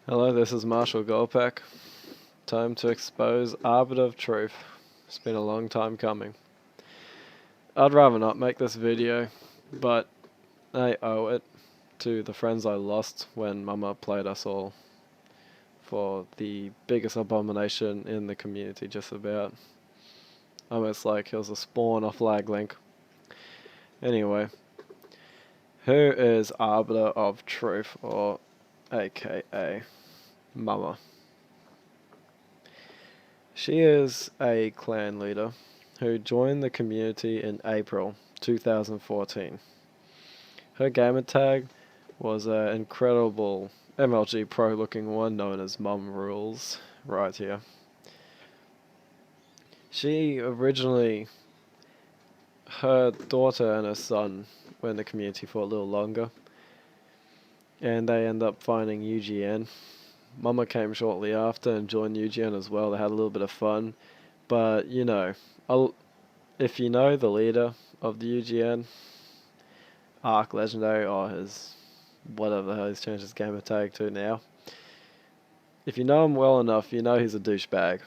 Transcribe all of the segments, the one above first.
Hello, this is Marshall Goldpack. Time to expose Arbiter of Truth. It's been a long time coming. I'd rather not make this video, but I owe it to the friends I lost when Momma played us all for the biggest abomination in the community, just about. Almost like it was a spawn off Lag Link. Anyway, who is Arbiter of Truth, or aka Momma? She is a clan leader who joined the community in April 2014. Her gamer tag was an incredible MLG Pro looking one known as Mom Rules, right here. She originally, her daughter and her son were in the community for a little longer, and they end up finding UGN. Momma came shortly after and joined UGN as well. They had a little bit of fun, but you know, if you know the leader of the UGN, Arc Legendary, or his whatever the hell he's changed his gamer tag to now, if you know him well enough, you know he's a douchebag.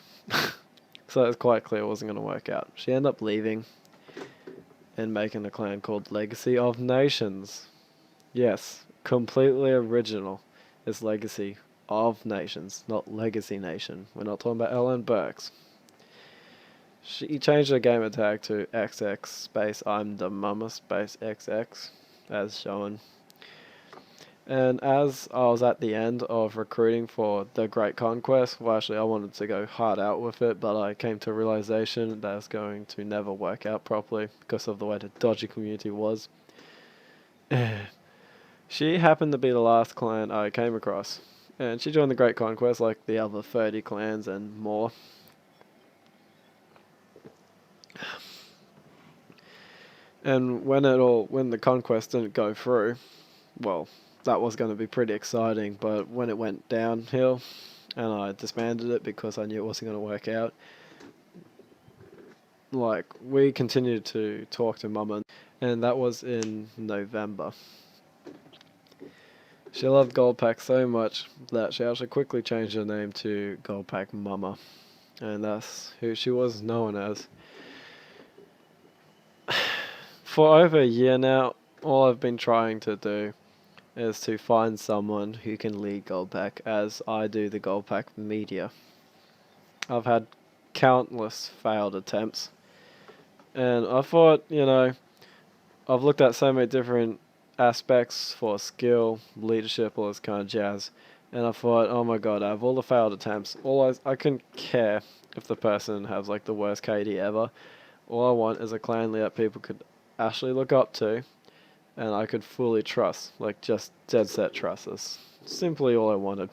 So it's quite clear it wasn't going to work out. She ended up leaving and making a clan called Legacy of Nations. Yes, completely original. It's Legacy of Nations, not Legacy Nation. We're not talking about Ellen Burks. She changed her gamer tag to XX space I'm the Momma space XX, as shown. And as I was at the end of recruiting for the Great Conquest, well actually I wanted to go hard out with it, but I came to a realization that it's going to never work out properly because of the way the dodgy community was. She happened to be the last clan I came across, and she joined the Great Conquest like the other 30 clans and more. And when the conquest didn't go through, well, that was going to be pretty exciting, but when it went downhill and I disbanded it because I knew it wasn't going to work out, like, we continued to talk to Momma, and that was in November. She loved Goldpack so much that she actually quickly changed her name to Goldpack Momma, and that's who she was known as. For over a year now, all I've been trying to do is to find someone who can lead Goldpack as I do the Goldpack media. I've had countless failed attempts, and I thought, you know, I've looked at so many different aspects for skill, leadership, all this kind of jazz, and I thought, oh my god, out of all the failed attempts, I couldn't care if the person has like the worst KD ever. All I want is a clan leader that people could actually look up to, and I could fully trust, like just dead set trust. That's simply all I wanted.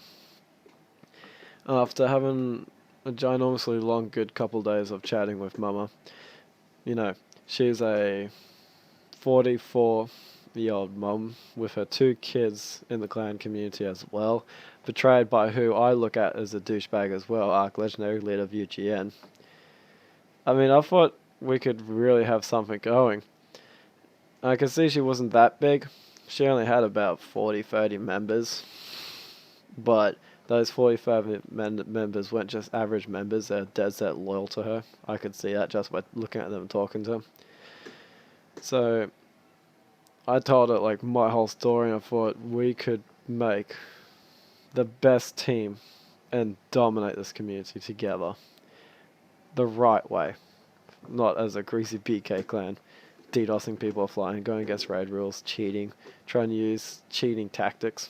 After having a ginormously long good couple days of chatting with Momma, you know, she's a 44-year-old mom with her 2 kids in the clan community as well, betrayed by who I look at as a douchebag as well, Arc Legendary leader of UGN. I mean, I thought we could really have something going. I could see she wasn't that big. She only had about 40-30 members. But those 45 members weren't just average members, they're dead set loyal to her. I could see that just by looking at them and talking to them. So I told her like my whole story, and I thought we could make the best team and dominate this community together. The right way. Not as a greasy BK clan. DDoSing people offline, going against raid rules, cheating, trying to use cheating tactics.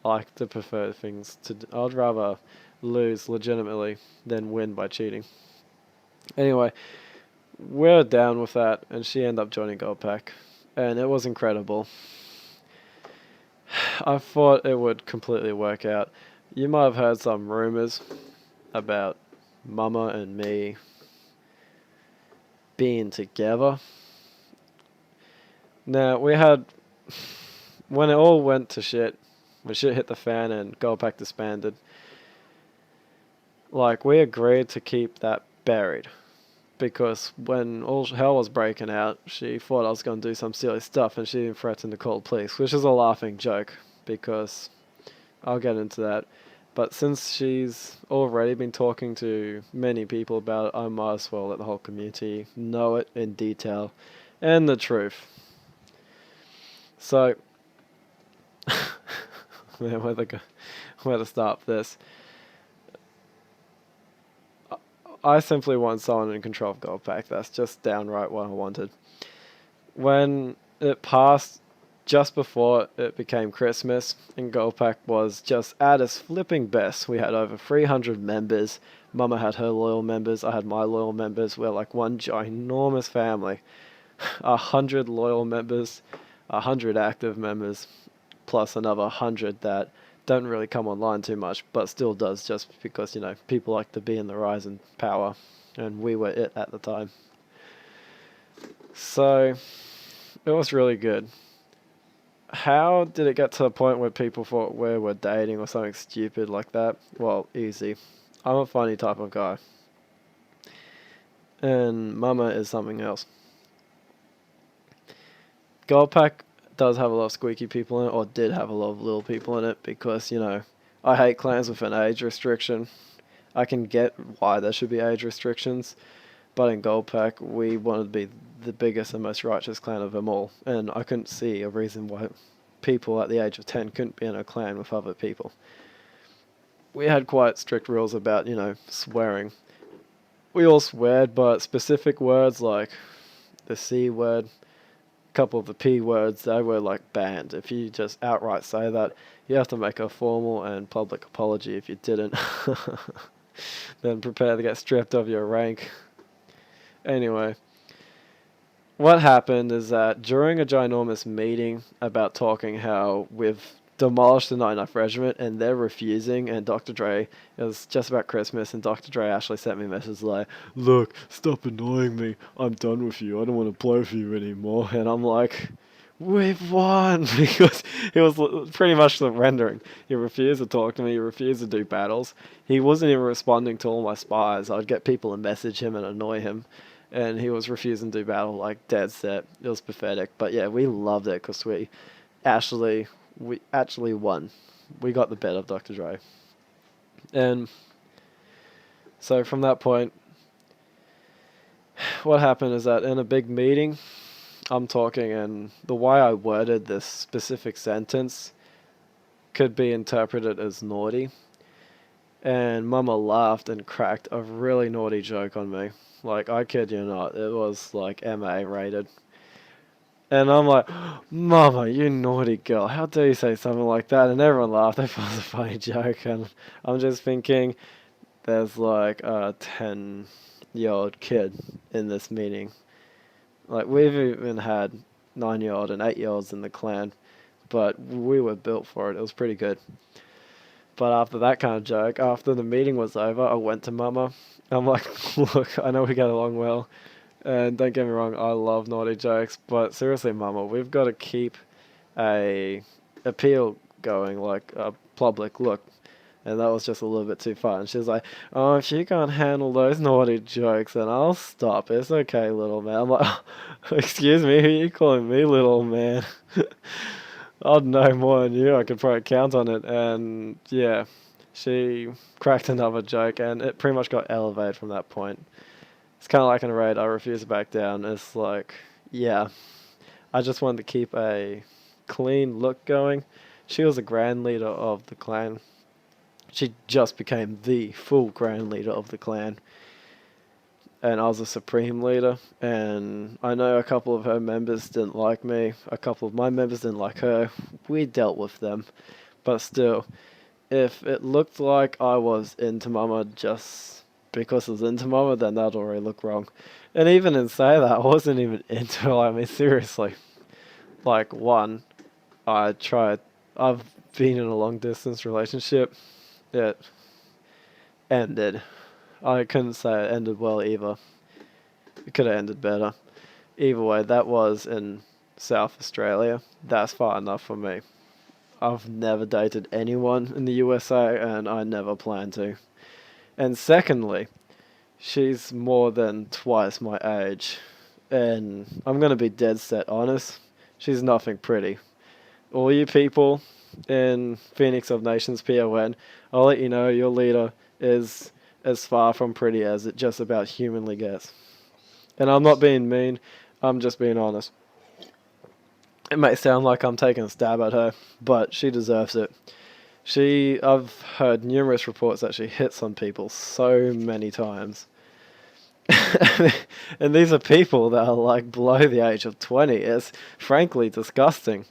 I like to prefer things to... I'd rather lose legitimately than win by cheating. Anyway, we're down with that, and she ended up joining Goldpack, and it was incredible. I thought it would completely work out. You might have heard some rumors about Momma and me being together. Now, we had, when it all went to shit, when shit hit the fan and Goldpack disbanded, like, we agreed to keep that buried. Because when all hell was breaking out, she thought I was going to do some silly stuff and she even threatened to call the police, which is a laughing joke, because I'll get into that. But since she's already been talking to many people about it, I might as well let the whole community know it in detail and the truth. So, man, where to start this? I simply want someone in control of GOLDPACK. That's just downright what I wanted. When it passed just before it became Christmas, and GOLDPACK was just at its flipping best. We had over 300 members. Mama had her loyal members. I had my loyal members. We're like one ginormous family. 100 loyal members, 100 active members, plus another 100 that don't really come online too much, but still does, just because, people like to be in the rise and power, and we were it at the time. So it was really good. How did it get to the point where people thought we were dating or something stupid like that? Well, easy. I'm a funny type of guy. And Mama is something else. GOLDPACK does have a lot of squeaky people in it, or did have a lot of little people in it, because, I hate clans with an age restriction. I can get why there should be age restrictions, but in GOLDPACK, we wanted to be the biggest and most righteous clan of them all, and I couldn't see a reason why people at the age of 10 couldn't be in a clan with other people. We had quite strict rules about, swearing. We all sweared, but specific words like the C word, a couple of the P words, they were like banned. If you just outright say that, you have to make a formal and public apology. If you didn't, then prepare to get stripped of your rank. Anyway, what happened is that during a ginormous meeting about talking how we've demolished the 99th Regiment and they're refusing, and Dr. Dre, it was just about Christmas, and Dr. Dre actually sent me a message like, "Look, stop annoying me. I'm done with you. I don't want to play with you anymore." And I'm like, "We've won," because he was pretty much surrendering. He refused to talk to me. He refused to do battles. He wasn't even responding to all my spies. I'd get people to message him and annoy him, and he was refusing to do battle, like dead set. It was pathetic. But yeah, we loved it because we actually won. We got the better of Dr. Dre. And so from that point, what happened is that in a big meeting, I'm talking, and the way I worded this specific sentence could be interpreted as naughty. And Mama laughed and cracked a really naughty joke on me. Like, I kid you not, it was like MA rated. And I'm like, "Mama, you naughty girl, how dare you say something like that?" And everyone laughed. They thought it was a funny joke. And I'm just thinking, there's like a 10-year-old kid in this meeting. Like, we've even had 9-year-old and 8-year-olds in the clan, but we were built for it. It was pretty good. But after that kind of joke, after the meeting was over, I went to Mama. I'm like, "Look, I know we get along well, and don't get me wrong, I love naughty jokes, but seriously, Mama, we've got to keep a appeal going, like a public look." And that was just a little bit too far. And she was like, "Oh, if you can't handle those naughty jokes, then I'll stop. It's okay, little man." I'm like, "Oh, excuse me, who are you calling me little man?" I'd know more than you. I could probably count on it. And yeah, she cracked another joke, and it pretty much got elevated from that point. It's kind of like in a raid. I refuse to back down. It's like, yeah, I just wanted to keep a clean look going. She was a grand leader of the clan. She just became the full grand leader of the clan. And I was a supreme leader. And I know a couple of her members didn't like me. A couple of my members didn't like her. We dealt with them. But still, if it looked like I was into Mama just because I was into Mama, then that'd already look wrong. And even in say that, I wasn't even into her. I mean, seriously. Like, one, I've been in a long distance relationship. It ended. I couldn't say it ended well either. It could have ended better. Either way, that was in South Australia. That's far enough for me. I've never dated anyone in the USA, and I never plan to. And secondly, she's more than twice my age. And I'm going to be dead set honest. She's nothing pretty. All you people in Phoenix of Nations PON, I'll let you know your leader is as far from pretty as it just about humanly gets. And I'm not being mean, I'm just being honest. It may sound like I'm taking a stab at her, but she deserves it. I've heard numerous reports that she hits on people so many times. And these are people that are like below the age of 20. It's frankly disgusting.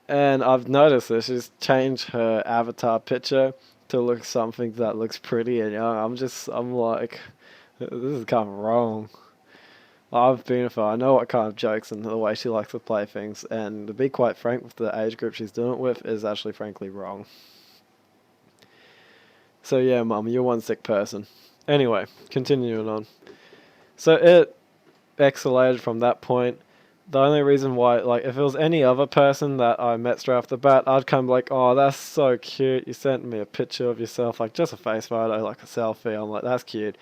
And I've noticed that she's changed her avatar picture to look something that looks pretty and young. I'm like, this is kind of wrong. I've been with her. I know what kind of jokes and the way she likes to play things. And to be quite frank, with the age group she's doing it with is actually frankly wrong. So yeah, Mum, you're one sick person. Anyway, continuing on. So it escalated from that point. The only reason why, like, if it was any other person that I met straight off the bat, I'd come like, oh, that's so cute. You sent me a picture of yourself, like just a face photo, like a selfie. I'm like, that's cute.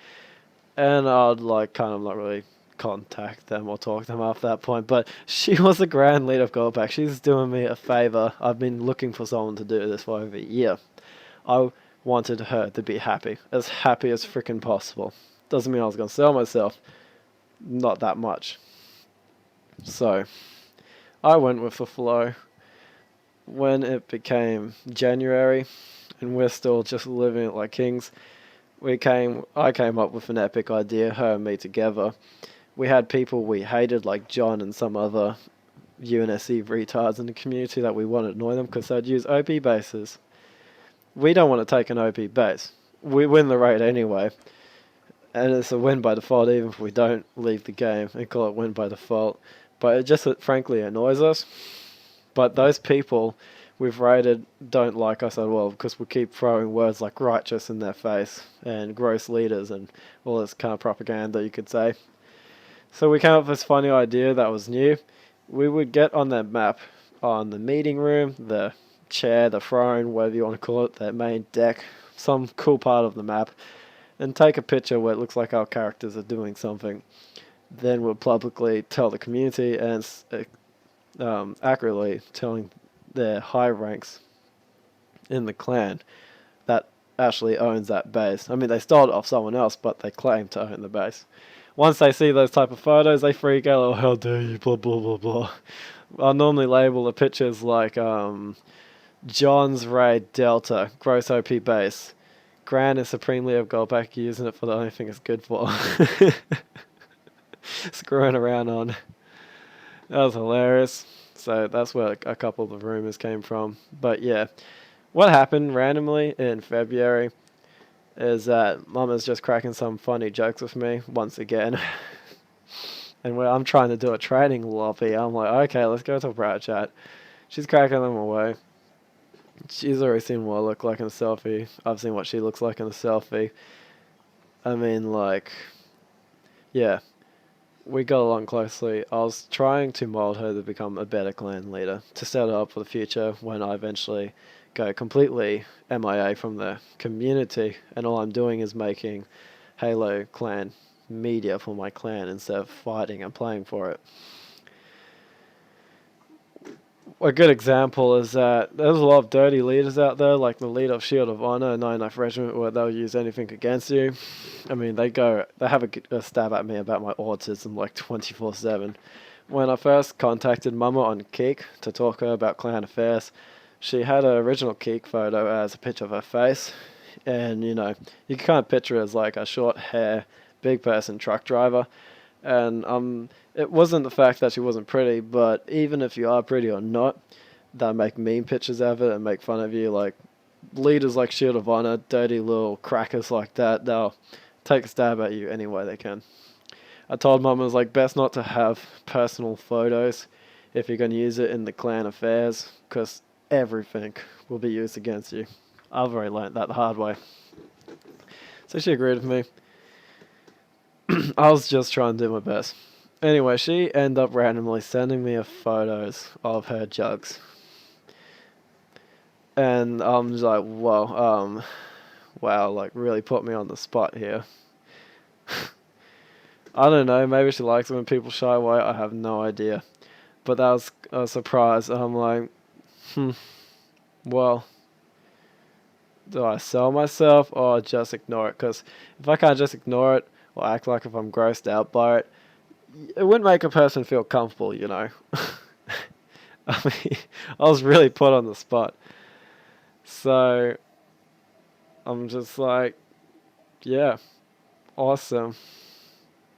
And I'd like kind of not really contact them or talk to them after that point. But she was the Grand Leader of GOLDPACK. She's doing me a favor. I've been looking for someone to do this for over a year. I wanted her to be happy as freaking possible. Doesn't mean I was going to sell myself. Not that much. So, I went with the flow. When it became January, and we're still just living it like kings, I came up with an epic idea, her and me together. We had people we hated, like John and some other UNSC retards in the community that we wanted to annoy them because they'd use OP bases. We don't want to take an OP base. We win the raid anyway. And it's a win by default even if we don't leave the game and call it win by default. But it just frankly annoys us. But those people we've raided don't like us at all because we keep throwing words like righteous in their face and gross leaders and all this kind of propaganda, you could say. So we came up with this funny idea that was new. We would get on their map, on the meeting room, the chair, the throne, whatever you want to call it, their main deck, some cool part of the map, and take a picture where it looks like our characters are doing something. Then we'll publicly tell the community and accurately telling their high ranks in the clan that actually owns that base. I mean, they stole it off someone else, but they claim to own the base. Once they see those type of photos, they freak out, oh, how dare you, blah, blah, blah, blah. I'll normally label the pictures like John's Raid Delta, gross OP base. Grand is Supreme Leader of GOLDPACK, using it for the only thing it's good for. Screwing around on. That was hilarious. So that's where a couple of the rumors came from. But yeah, what happened randomly in February is that Mama's just cracking some funny jokes with me once again. And I'm trying to do a training lobby. I'm like, okay, let's go to a private chat. She's cracking them away. She's already seen what I look like in a selfie. I've seen what she looks like in a selfie. I mean, like, yeah, we got along closely. I was trying to mold her to become a better clan leader, to set her up for the future when I eventually go completely MIA from the community, and all I'm doing is making Halo clan media for my clan instead of fighting and playing for it. A good example is that there's a lot of dirty leaders out there, like the leader of Shield of Honor, 99th Regiment, where they'll use anything against you. I mean, they have a stab at me about my autism like 24/7. When I first contacted Momma on Keek to talk to her about clan affairs, she had her original Keek photo as a picture of her face, and you know, you can kind of picture her as like a short hair, big person truck driver. And it wasn't the fact that she wasn't pretty, but even if you are pretty or not, they'll make meme pictures of it and make fun of you. Like leaders like Shield of Honor, dirty little crackers like that, they'll take a stab at you any way they can. I told Mum it was like best not to have personal photos if you're going to use it in the clan affairs, because everything will be used against you. I've already learnt that the hard way. So she agreed with me. I was just trying to do my best. Anyway, she ended up randomly sending me photos of her jugs. And I'm just like, whoa, wow, like really put me on the spot here. I don't know, maybe she likes it when people shy away, I have no idea. But that was a surprise. I'm like, well, do I sell myself or just ignore it? Because if I can't just ignore it or act like if I'm grossed out by it, it wouldn't make a person feel comfortable, you know. I mean, I was really put on the spot. So I'm just like, yeah, awesome.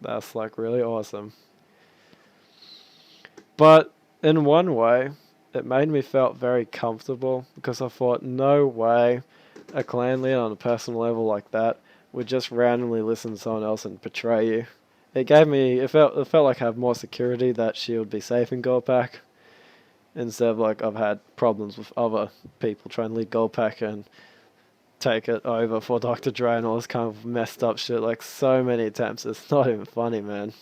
That's like really awesome. But in one way, it made me felt very comfortable because I thought, no way a clan leader on a personal level like that would just randomly listen to someone else and betray you. It felt like I had more security that she would be safe in GOLDPACK instead of like I've had problems with other people trying to lead GOLDPACK and take it over for Dr. Dre and all this kind of messed up shit. Like so many attempts, it's not even funny, man.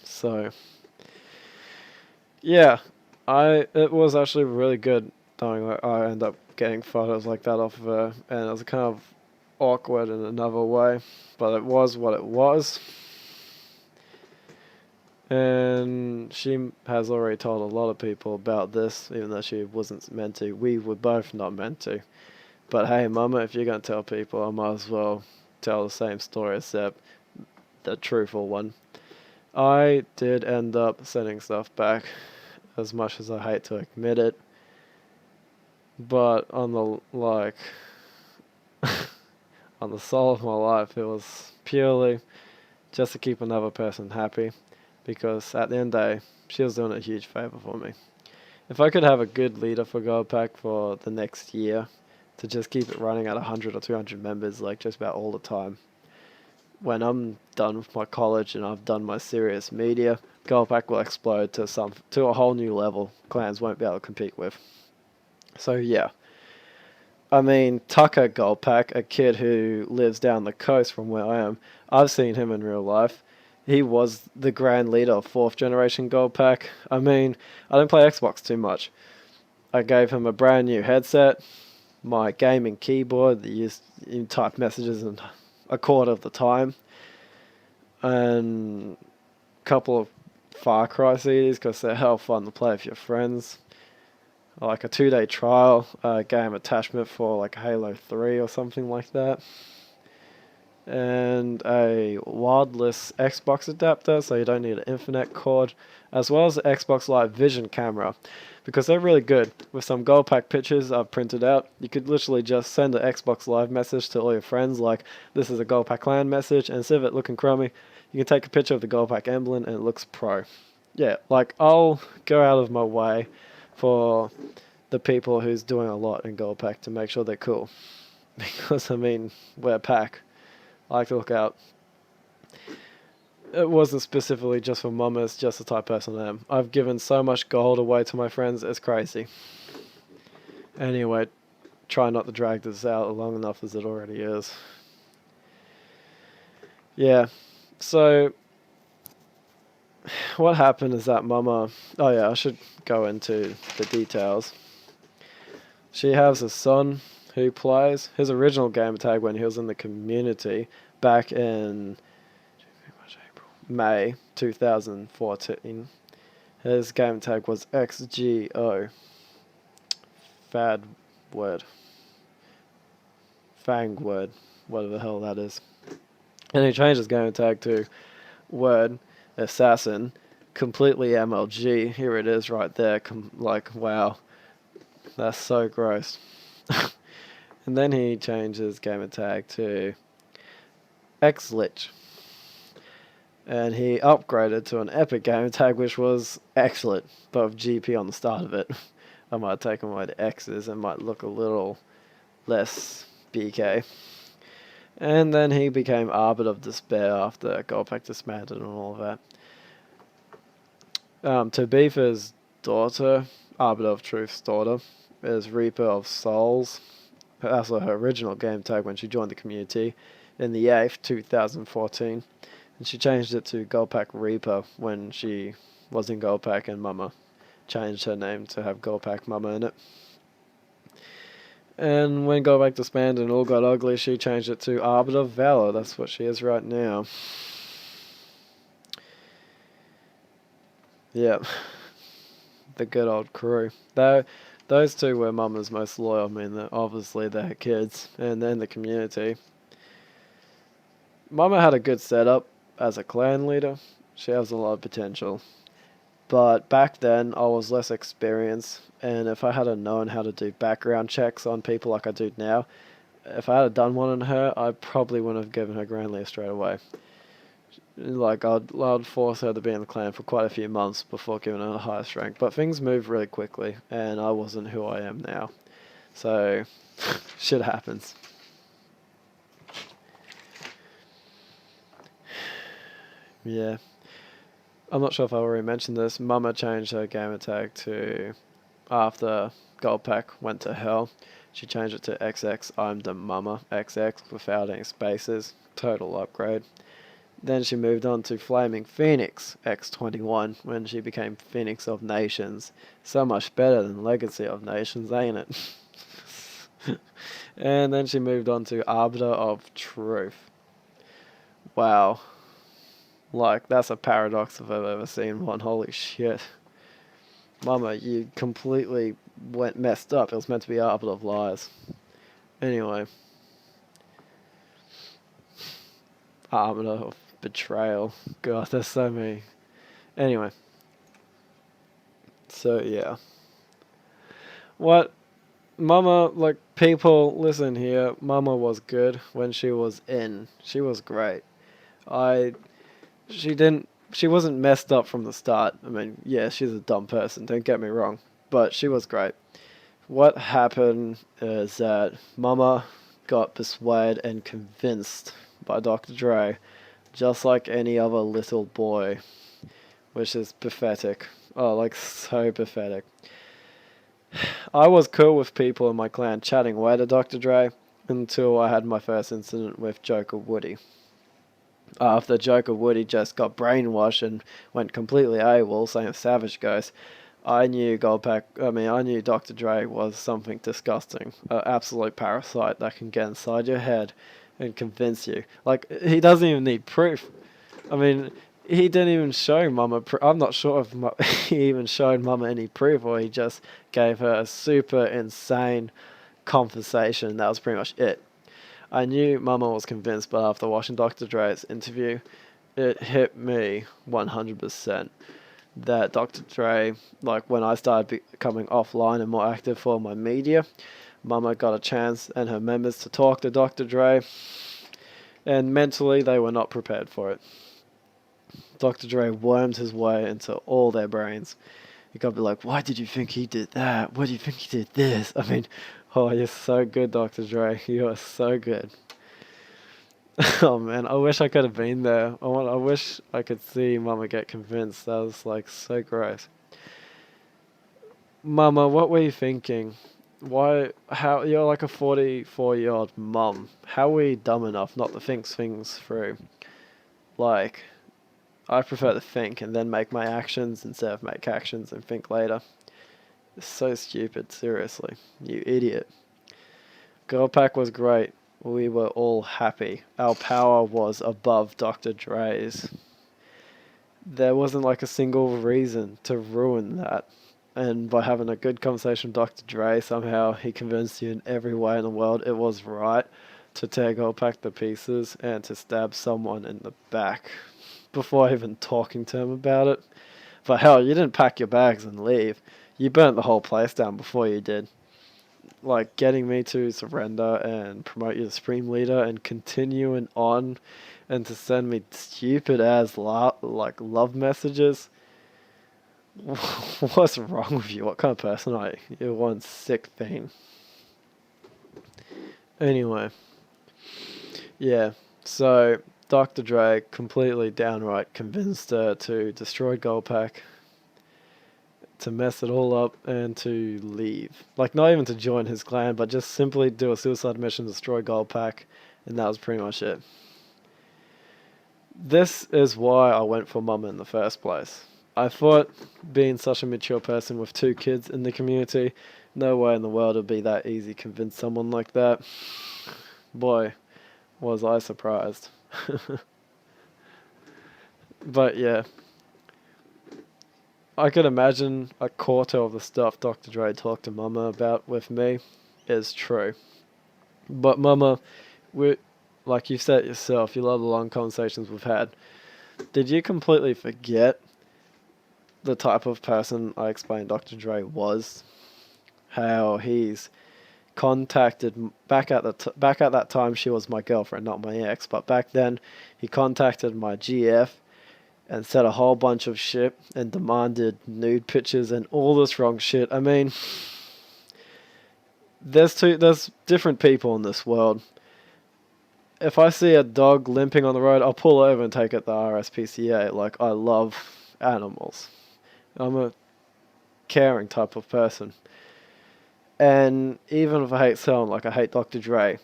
So yeah, it was actually really good knowing like I end up getting photos like that off of her, and it was kind of awkward in another way, but it was what it was. And she has already told a lot of people about this, even though she wasn't meant to. We were both not meant to. But hey, Mama, if you're going to tell people, I might as well tell the same story, except the truthful one. I did end up sending stuff back, as much as I hate to admit it. But on the, like, on the soul of my life, it was purely just to keep another person happy. Because at the end of the day, she was doing a huge favor for me. If I could have a good leader for GOLDPACK for the next year, to just keep it running at 100 or 200 members, like just about all the time. When I'm done with my college and I've done my serious media, GOLDPACK will explode to a whole new level. Clans won't be able to compete with. So yeah. I mean, Tucker GOLDPACK, a kid who lives down the coast from where I am, I've seen him in real life. He was the grand leader of 4th generation GOLDPACK. I mean, I don't play Xbox too much. I gave him a brand new headset, my gaming keyboard that you type messages in a quarter of the time, and a couple of Far Cry CDs because they're hell fun to play with your friends. Like a 2-day trial, game attachment for like Halo 3 or something like that. And a wireless Xbox adapter, so you don't need an Ethernet cord, as well as the Xbox Live Vision camera, because they're really good. With some GOLDPACK pictures I've printed out, you could literally just send an Xbox Live message to all your friends, like, this is a GOLDPACK clan message, and instead of it looking crummy, you can take a picture of the GOLDPACK emblem and it looks pro. Yeah, like, I'll go out of my way for the people who's doing a lot in GOLDPACK to make sure they're cool. Because, I mean, we're pack. I like to look out. It wasn't specifically just for Momma, it's just the type of person I am. I've given so much gold away to my friends, it's crazy. Anyway, try not to drag this out long enough as it already is. Yeah, so what happened is that Momma... Oh yeah, I should go into the details. She has a son who plays. His original game tag when he was in the community back in May 2014. His game tag was XGO. Fad word. Fang word. Whatever the hell that is. And he changed his game tag to Word Assassin. Completely MLG. Here it is right there. Like, wow. That's so gross. And then he changed his gamer tag to XLich. And he upgraded to an epic gamer tag, which was excellent, but with GP on the start of it. I might take away the X's and might look a little less BK. And then he became Arbiter of Despair after GOLDPACK disbanded and all of that. Tabitha's daughter, ARBITERofTRUTH's daughter, is Reaper of Souls. That's her original game tag when she joined the community in the 8th, 2014. And she changed it to GOLDPACK Reaper when she was in GOLDPACK, and Momma changed her name to have GOLDPACK Momma in it. And when GOLDPACK disbanded and all got ugly, she changed it to Arbiter of Valor. That's what she is right now. Yep. The good old crew. They those two were Mama's most loyal. I mean, obviously they're kids, and then the community. Mama had a good setup as a clan leader. She has a lot of potential. But back then, I was less experienced, and if I had known how to do background checks on people like I do now, if I had done one on her, I probably wouldn't have given her Grand Leader straight away. Like, I'd force her to be in the clan for quite a few months before giving her the highest rank. But things move really quickly, and I wasn't who I am now. So, shit happens. Yeah. I'm not sure if I already mentioned this. Momma changed her gamer tag to, after GOLDPACK went to hell, she changed it to XX I'm the Momma XX without any spaces. Total upgrade. Then she moved on to Flaming Phoenix X21 when she became Phoenix of Nations. So much better than Legacy of Nations, ain't it? And then she moved on to Arbiter of Truth. Wow. Like, that's a paradox if I've ever seen one. Holy shit. Momma, you completely went messed up. It was meant to be Arbiter of Lies. Anyway. Arbiter of Betrayal. God, there's so many. Anyway. So, yeah. What? Momma, like, people, listen here. Momma was good when she was in. She was great. She wasn't messed up from the start. I mean, yeah, she's a dumb person, don't get me wrong. But she was great. What happened is that Momma got persuaded and convinced by Dr. Dre, just like any other little boy, which is pathetic. Oh, like, so pathetic. I was cool with people in my clan chatting away to Dr. Dre until I had my first incident with Joker Woody. After Joker Woody just got brainwashed and went completely AWOL, same as Savage Ghost, I knew I knew Dr. Dre was something disgusting. An absolute parasite that can get inside your head and convince you. Like, he doesn't even need proof. I mean, he didn't even show Momma. I'm not sure if he even showed Momma any proof, or he just gave her a super insane conversation. That was pretty much it. I knew Momma was convinced, but after watching Dr. Dre's interview, it hit me 100% that Dr. Dre, like, when I started becoming offline and more active for my media, Momma got a chance and her members to talk to Dr. Dre, and mentally they were not prepared for it. Dr. Dre wormed his way into all their brains. You gotta be like, why did you think he did that? Why do you think he did this? I mean, oh, you're so good, Dr. Dre. You are so good. Oh man, I wish I could have been there. I wish I could see Momma get convinced. That was like so gross. Momma, what were you thinking? How, you're like a 44-year-old mom. How were you dumb enough not to think things through? Like, I prefer to think and then make my actions instead of make actions and think later. It's so stupid, seriously. You idiot. GOLDPACK was great. We were all happy. Our power was above Dr. Dre's. There wasn't like a single reason to ruin that. And by having a good conversation with Dr. Dre, somehow he convinced you in every way in the world it was right to tear GOLDPACK to pieces and to stab someone in the back before even talking to him about it. But hell, you didn't pack your bags and leave. You burnt the whole place down before you did. Like, getting me to surrender and promote you to Supreme Leader and continuing on and to send me stupid ass love messages. What's wrong with you? What kind of person are you? You're one sick fiend. Anyway. Yeah, so Dr. Dre completely downright convinced her to destroy GOLDPACK, to mess it all up, and to leave. Like, not even to join his clan, but just simply do a suicide mission, destroy GOLDPACK, and that was pretty much it. This is why I went for Momma in the first place. I thought, being such a mature person with 2 kids in the community, no way in the world would be that easy to convince someone like that. Boy, was I surprised. But yeah. I could imagine a quarter of the stuff Dr. Dre talked to Momma about with me is true. But Momma, like you said yourself, you love the long conversations we've had. Did you completely forget the type of person I explained Dr. Dre was? How he's contacted back at that time she was my girlfriend, not my ex, but back then he contacted my GF and said a whole bunch of shit and demanded nude pictures and all this wrong shit. I mean, there's different people in this world. If I see a dog limping on the road, I'll pull over and take it to the RSPCA. Like, I love animals. I'm a caring type of person. And even if I hate someone, like I hate Dr. Dre,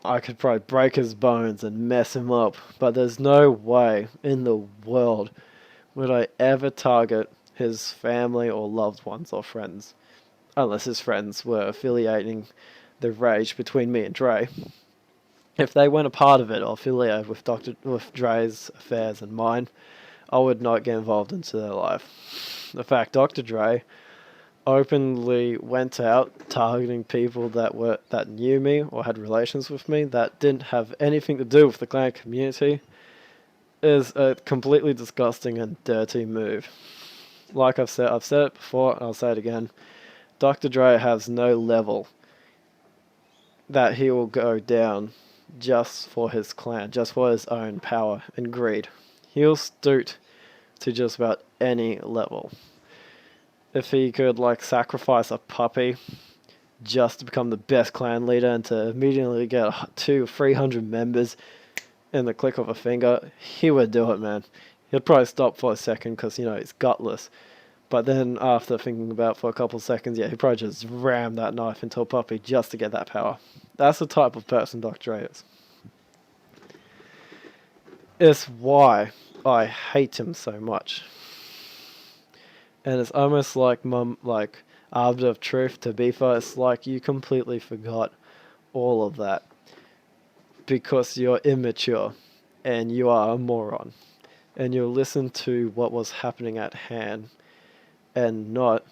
I could probably break his bones and mess him up. But there's no way in the world would I ever target his family or loved ones or friends. Unless his friends were affiliating the rage between me and Dre. If they weren't a part of it or affiliated with Dre's affairs and mine, I would not get involved into their life. In fact, Dr. Dre openly went out targeting people that knew me or had relations with me that didn't have anything to do with the clan community is a completely disgusting and dirty move. Like I've said it before, and I'll say it again. Dr. Dre has no level that he will go down just for his clan, just for his own power and greed. He'll stoop to just about any level. If he could sacrifice a puppy just to become the best clan leader and to immediately get 200-300 members in the click of a finger, he would do it, man. He'd probably stop for a second because, he's gutless. But then after thinking about it for a couple of seconds, he'd probably just ram that knife into a puppy just to get that power. That's the type of person Dr. Dre is. It's why I hate him so much. And it's almost like Arbiter of Truth, to be fair, it's like you completely forgot all of that. Because you're immature and you are a moron. And you'll listen to what was happening at hand and not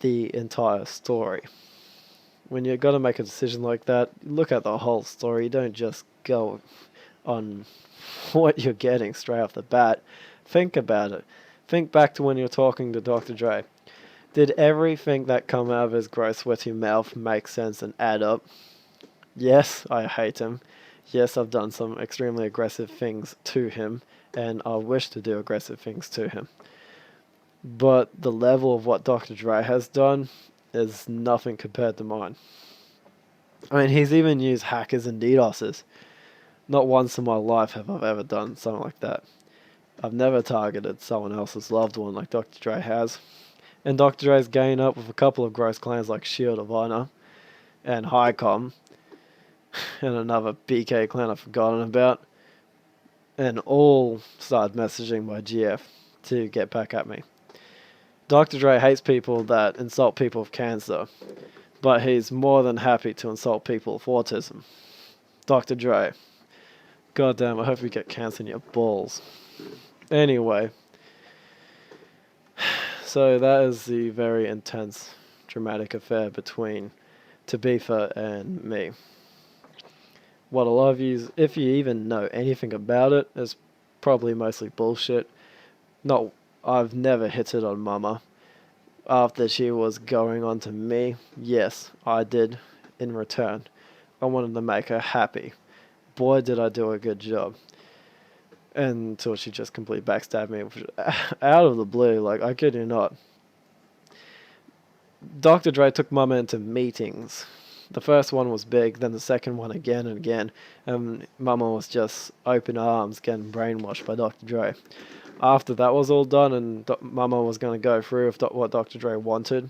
the entire story. When you've got to make a decision like that, look at the whole story. Don't just go on what you're getting straight off the bat. Think about it. Think back to when you're talking to Dr. Dre. Did everything that come out of his gross, sweaty mouth make sense and add up? Yes, I hate him. Yes, I've done some extremely aggressive things to him, and I wish to do aggressive things to him. But the level of what Dr. Dre has done is nothing compared to mine. I mean, he's even used hackers and DDoSers. Not once in my life have I ever done something like that. I've never targeted someone else's loved one like Dr. Dre has. And Dr. Dre's gained up with a couple of gross clans like Shield of Honor and Highcom and another BK clan I've forgotten about. And all started messaging my GF to get back at me. Dr. Dre hates people that insult people with cancer, but he's more than happy to insult people with autism. Dr. Dre, goddamn, I hope you get cancer in your balls. Anyway, so that is the very intense, dramatic affair between Tabitha and me. What a lot of you, if you even know anything about it, is probably mostly bullshit. I've never hit it on Momma. After she was going on to me, yes, I did in return. I wanted to make her happy. Boy, did I do a good job. Until she just completely backstabbed me out of the blue, I kid you not. Dr. Dre took Momma into meetings. The first one was big, then the second one again and again, and Momma was just open arms getting brainwashed by Dr. Dre. After that was all done and Momma was going to go through with what Dr. Dre wanted,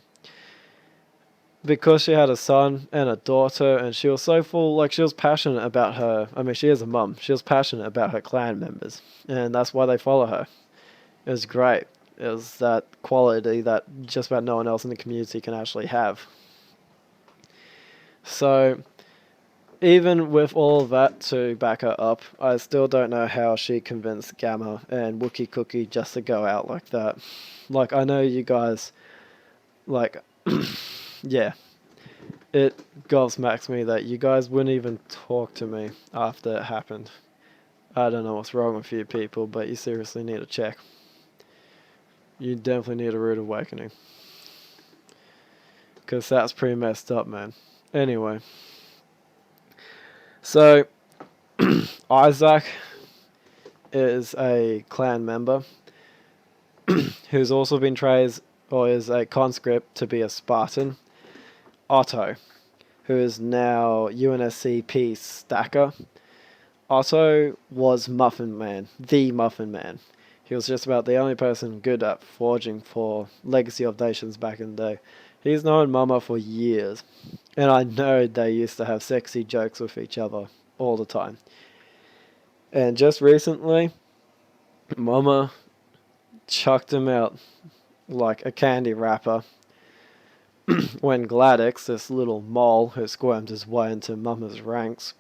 because she had a son and a daughter, and she was so full, she was passionate about her. I mean, she is a mum. She was passionate about her clan members, and that's why they follow her. It was great. It was that quality that just about no one else in the community can actually have. So, even with all of that to back her up, I still don't know how she convinced Gamma and Wookie Cookie just to go out like that. Like, I know you guys, like, yeah, it gobsmacks me that you guys wouldn't even talk to me after it happened. I don't know what's wrong with you people, but you seriously need to check. You definitely need a rude awakening. Because that's pretty messed up, man. Anyway. So, Isaac is a clan member who's also been trained, or is a conscript to be a Spartan. Otto, who is now UNSC Peace Stacker. Otto was Muffin Man, the Muffin Man. He was just about the only person good at forging for Legacy of Nations back in the day. He's known Momma for years, and I know they used to have sexy jokes with each other all the time. And just recently, Momma chucked him out like a candy wrapper when Gladys, this little mole who squirmed his way into Momma's ranks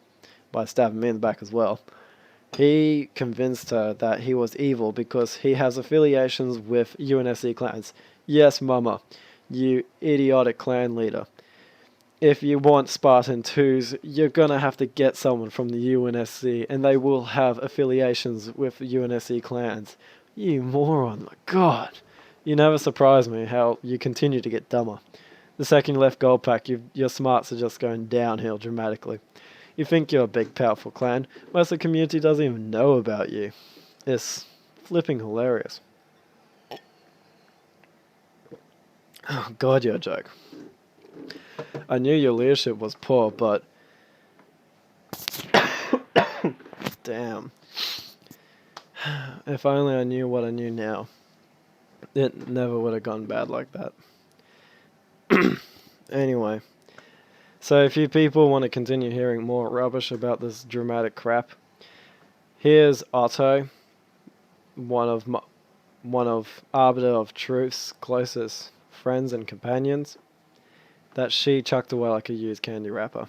by stabbing me in the back as well, he convinced her that he was evil because he has affiliations with UNSC clans. Yes, Momma, you idiotic clan leader. If you want Spartan 2s, you're gonna have to get someone from the UNSC, and they will have affiliations with UNSC clans. You moron, my god. You never surprise me how you continue to get dumber. The second you left GOLDPACK, your smarts are just going downhill dramatically. You think you're a big, powerful clan. Most of the community doesn't even know about you. It's flipping hilarious. Oh god, you're a joke. I knew your leadership was poor, but... damn. If only I knew what I knew now. It never would have gone bad like that. Anyway. So if you people want to continue hearing more rubbish about this dramatic crap, here's Otto, one of Arbiter of Truth's closest friends and companions, that she chucked away like a used candy wrapper.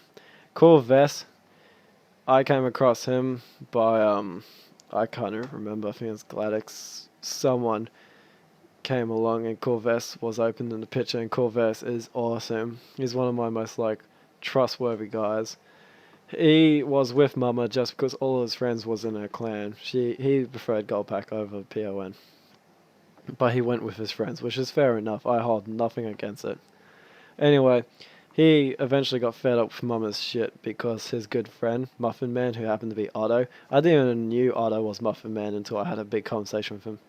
Cool Vest, I came across him by, I can't even remember, I think it's Gladys. Someone came along and Corvus was opened in the picture, and Corvus is awesome. He's one of my most, like, trustworthy guys. He was with Momma just because all of his friends was in her clan. He preferred GOLDPACK over PON. But he went with his friends, which is fair enough. I hold nothing against it. Anyway, he eventually got fed up with Momma's shit because his good friend, Muffin Man, who happened to be Otto, I didn't even know Otto was Muffin Man until I had a big conversation with him.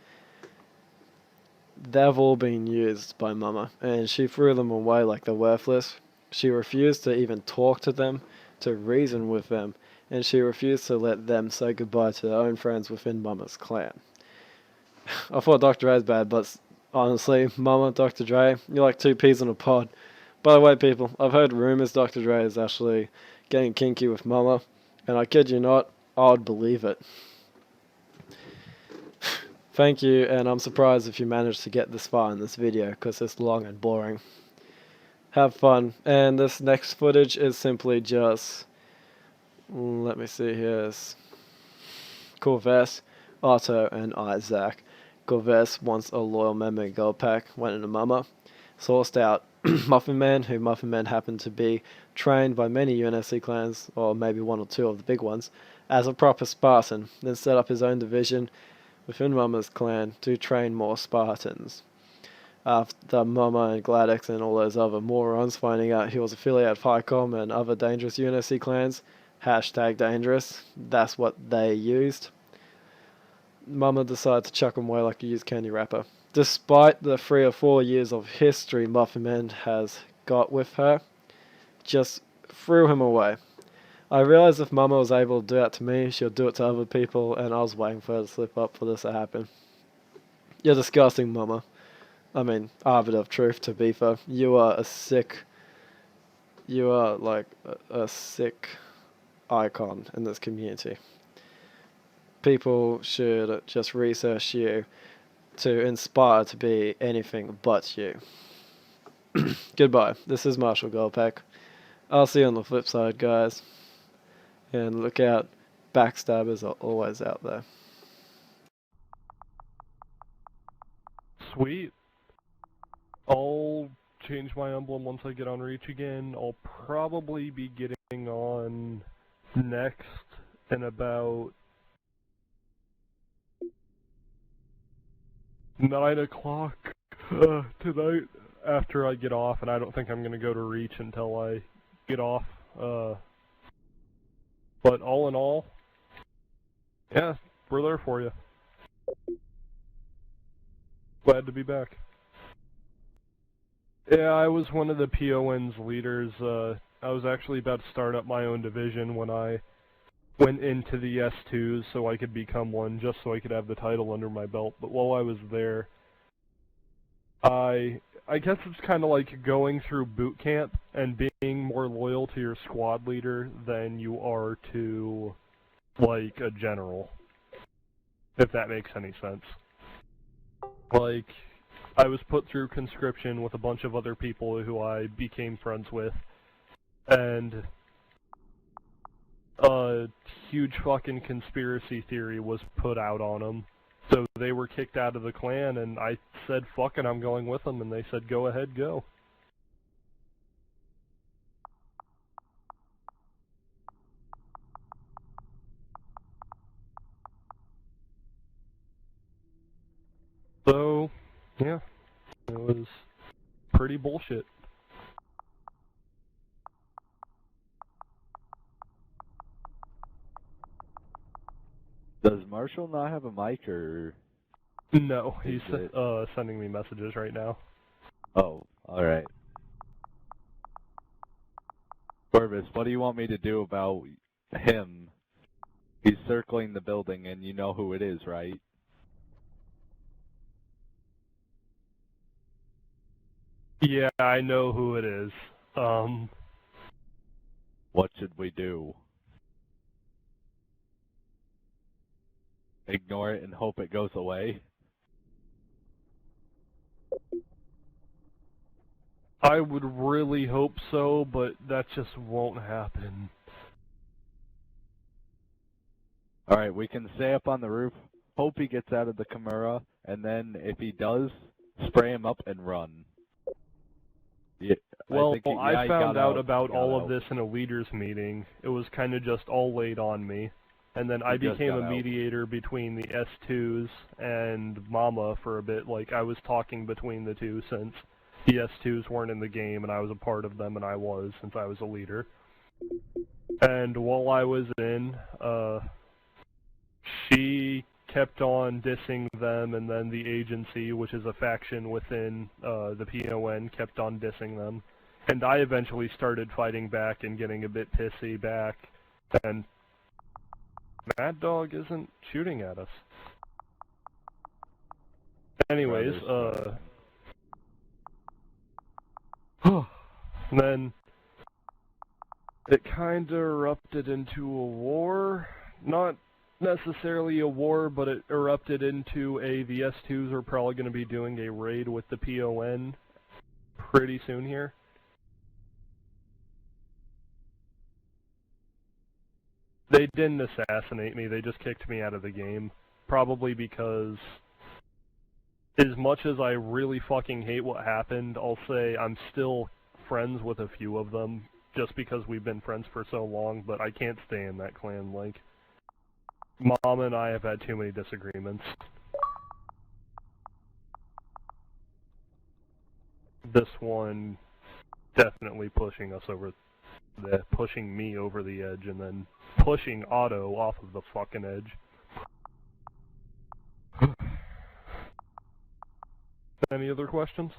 They've all been used by Momma, and she threw them away like they're worthless. She refused to even talk to them, to reason with them, and she refused to let them say goodbye to their own friends within Momma's clan. I thought Dr. Dre's bad, but honestly, Momma, Dr. Dre, you're like two peas in a pod. By the way, people, I've heard rumors Dr. Dre is actually getting kinky with Momma, and I kid you not, I'd believe it. Thank you, and I'm surprised if you managed to get this far in this video, because it's long and boring. Have fun, and this next footage is simply just... let me see here. It's Corvus, Otto, and Isaac. Corvus, once a loyal member of GOLDPACK, went into Momma, sourced out Muffin Man, who Muffin Man happened to be trained by many UNSC clans, or maybe one or two of the big ones, as a proper Spartan, then set up his own division within Momma's clan to train more Spartans. After Momma and Gladys and all those other morons finding out he was affiliated with HICOM and other dangerous UNSC clans, #dangerous, that's what they used, Momma decided to chuck him away like a used candy wrapper. Despite the 3 or 4 years of history Muffin Man has got with her, just threw him away. I realized if Momma was able to do that to me, she'll do it to other people, and I was waiting for her to slip up for this to happen. You're disgusting, Momma. I mean, Arbiter of Truth, to be fair. You are a sick... you are, like, a sick icon in this community. People should just research you to inspire to be anything but you. Goodbye. This is Marshall GOLDPACK. I'll see you on the flip side, guys. And look out, backstabbers are always out there. Sweet. I'll change my emblem once I get on Reach again. I'll probably be getting on next in about 9 o'clock tonight after I get off, and I don't think I'm going to go to Reach until I get off. But all in all, yeah, we're there for you. Glad to be back. Yeah, I was one of the PON's leaders. I was actually about to start up my own division when I went into the S2s so I could become one, just so I could have the title under my belt. But while I was there, I guess it's kind of like going through boot camp and being more loyal to your squad leader than you are to, like, a general, if that makes any sense. Like, I was put through conscription with a bunch of other people who I became friends with, and a huge fucking conspiracy theory was put out on them. So they were kicked out of the clan, and I said, fuck it, I'm going with them, and they said, go ahead, go. So, yeah, it was pretty bullshit. Does Marshall not have a mic, or...? No, he's sending me messages right now. Oh, alright. Corvus, what do you want me to do about him? He's circling the building, and you know who it is, right? Yeah, I know who it is. What should we do? Ignore it and hope it goes away? I would really hope so, but that just won't happen. Alright, we can stay up on the roof, hope he gets out of the Kimura, and then if he does, spray him up and run. Yeah, Well, I found out out about all of this in a leaders meeting. It was kind of just all laid on me. And then I became a mediator between the S2s and Momma for a bit. Like, I was talking between the two since the S2s weren't in the game and I was a part of them, and I was, since I was a leader. And while I was in, she kept on dissing them, and then the agency, which is a faction within the PON, kept on dissing them. And I eventually started fighting back and getting a bit pissy back, and Mad Dog isn't shooting at us. Anyways, then it kinda erupted into a war. Not necessarily a war, but it erupted into the S2s are probably going to be doing a raid with the PON pretty soon here. They didn't assassinate me, they just kicked me out of the game. Probably because, as much as I really fucking hate what happened, I'll say I'm still friends with a few of them, just because we've been friends for so long, but I can't stay in that clan. Like, Mom and I have had too many disagreements. This one definitely pushing me over the edge, and then pushing Otto off of the fucking edge. Any other questions?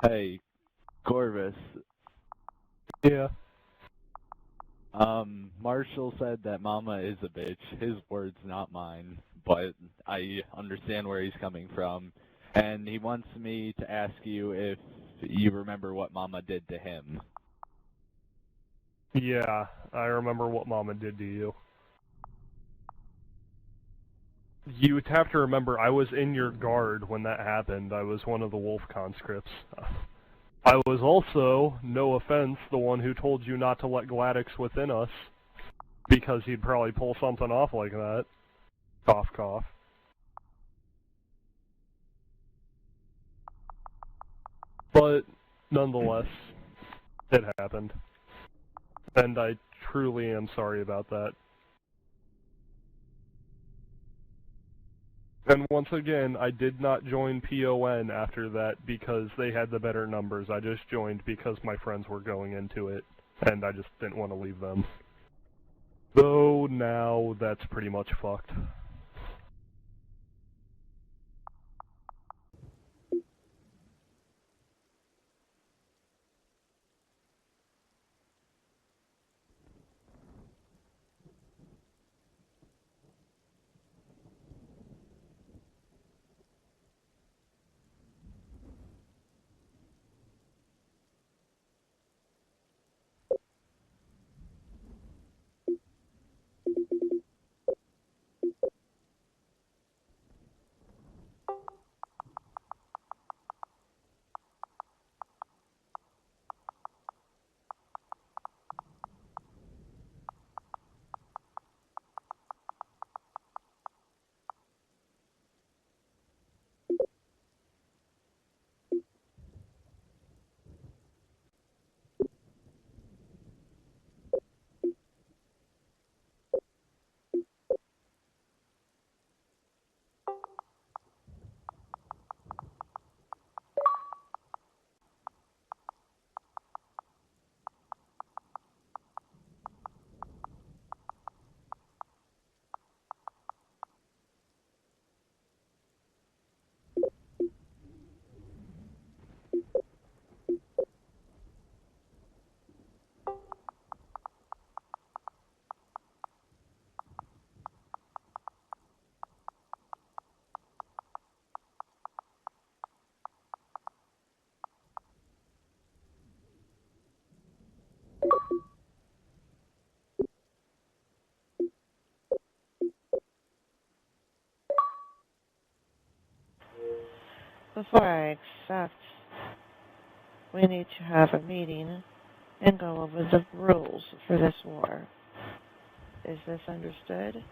Hey, Corvus. Yeah. Marshall said that Mama is a bitch. His words, not mine. But I understand where he's coming from. And he wants me to ask you if you remember what Mama did to him. Yeah, I remember what Momma did to you. You would have to remember, I was in your guard when that happened. I was one of the wolf conscripts. I was also, no offense, the one who told you not to let Gladys within us, because he'd probably pull something off like that. Cough, cough. But, nonetheless, it happened. And I truly am sorry about that. And once again, I did not join PON after that because they had the better numbers. I just joined because my friends were going into it, and I just didn't want to leave them. Though now that's pretty much fucked. Before I accept, we need to have a meeting and go over the rules for this war. Is this understood?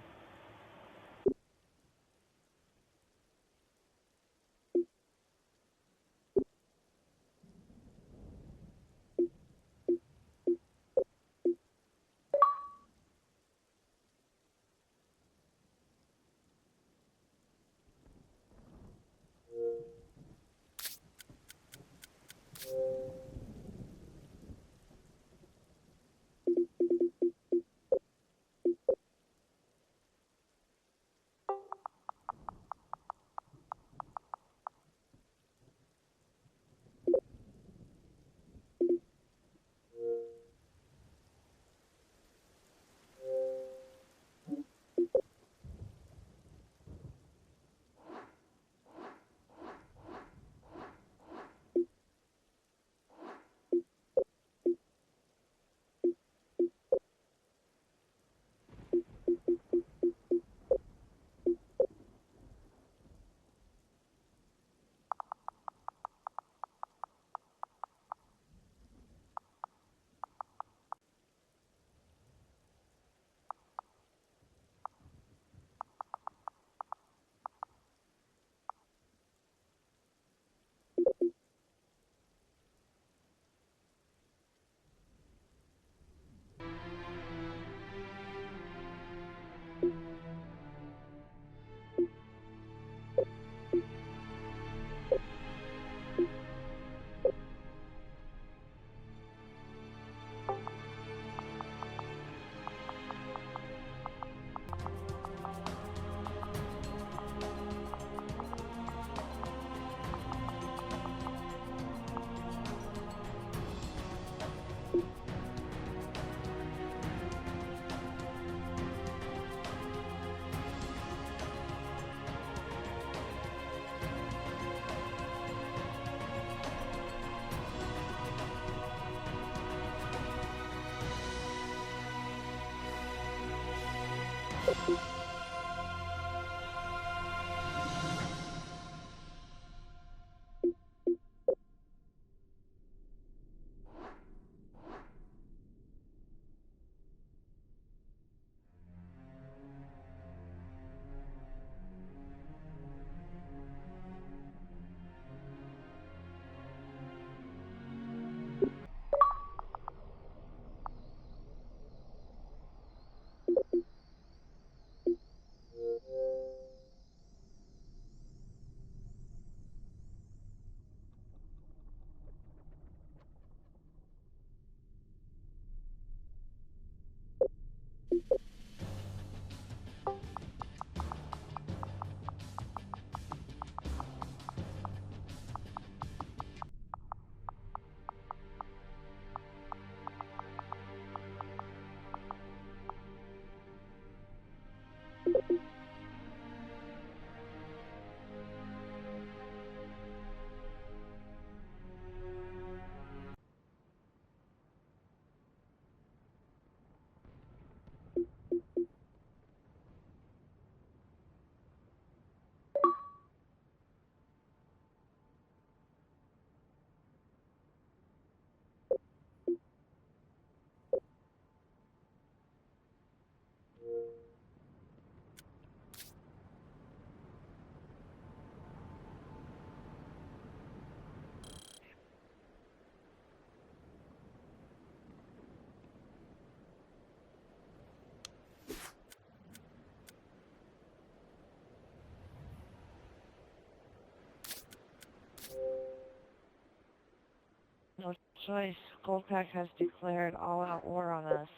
No choice. Goldpack has declared all-out war on us.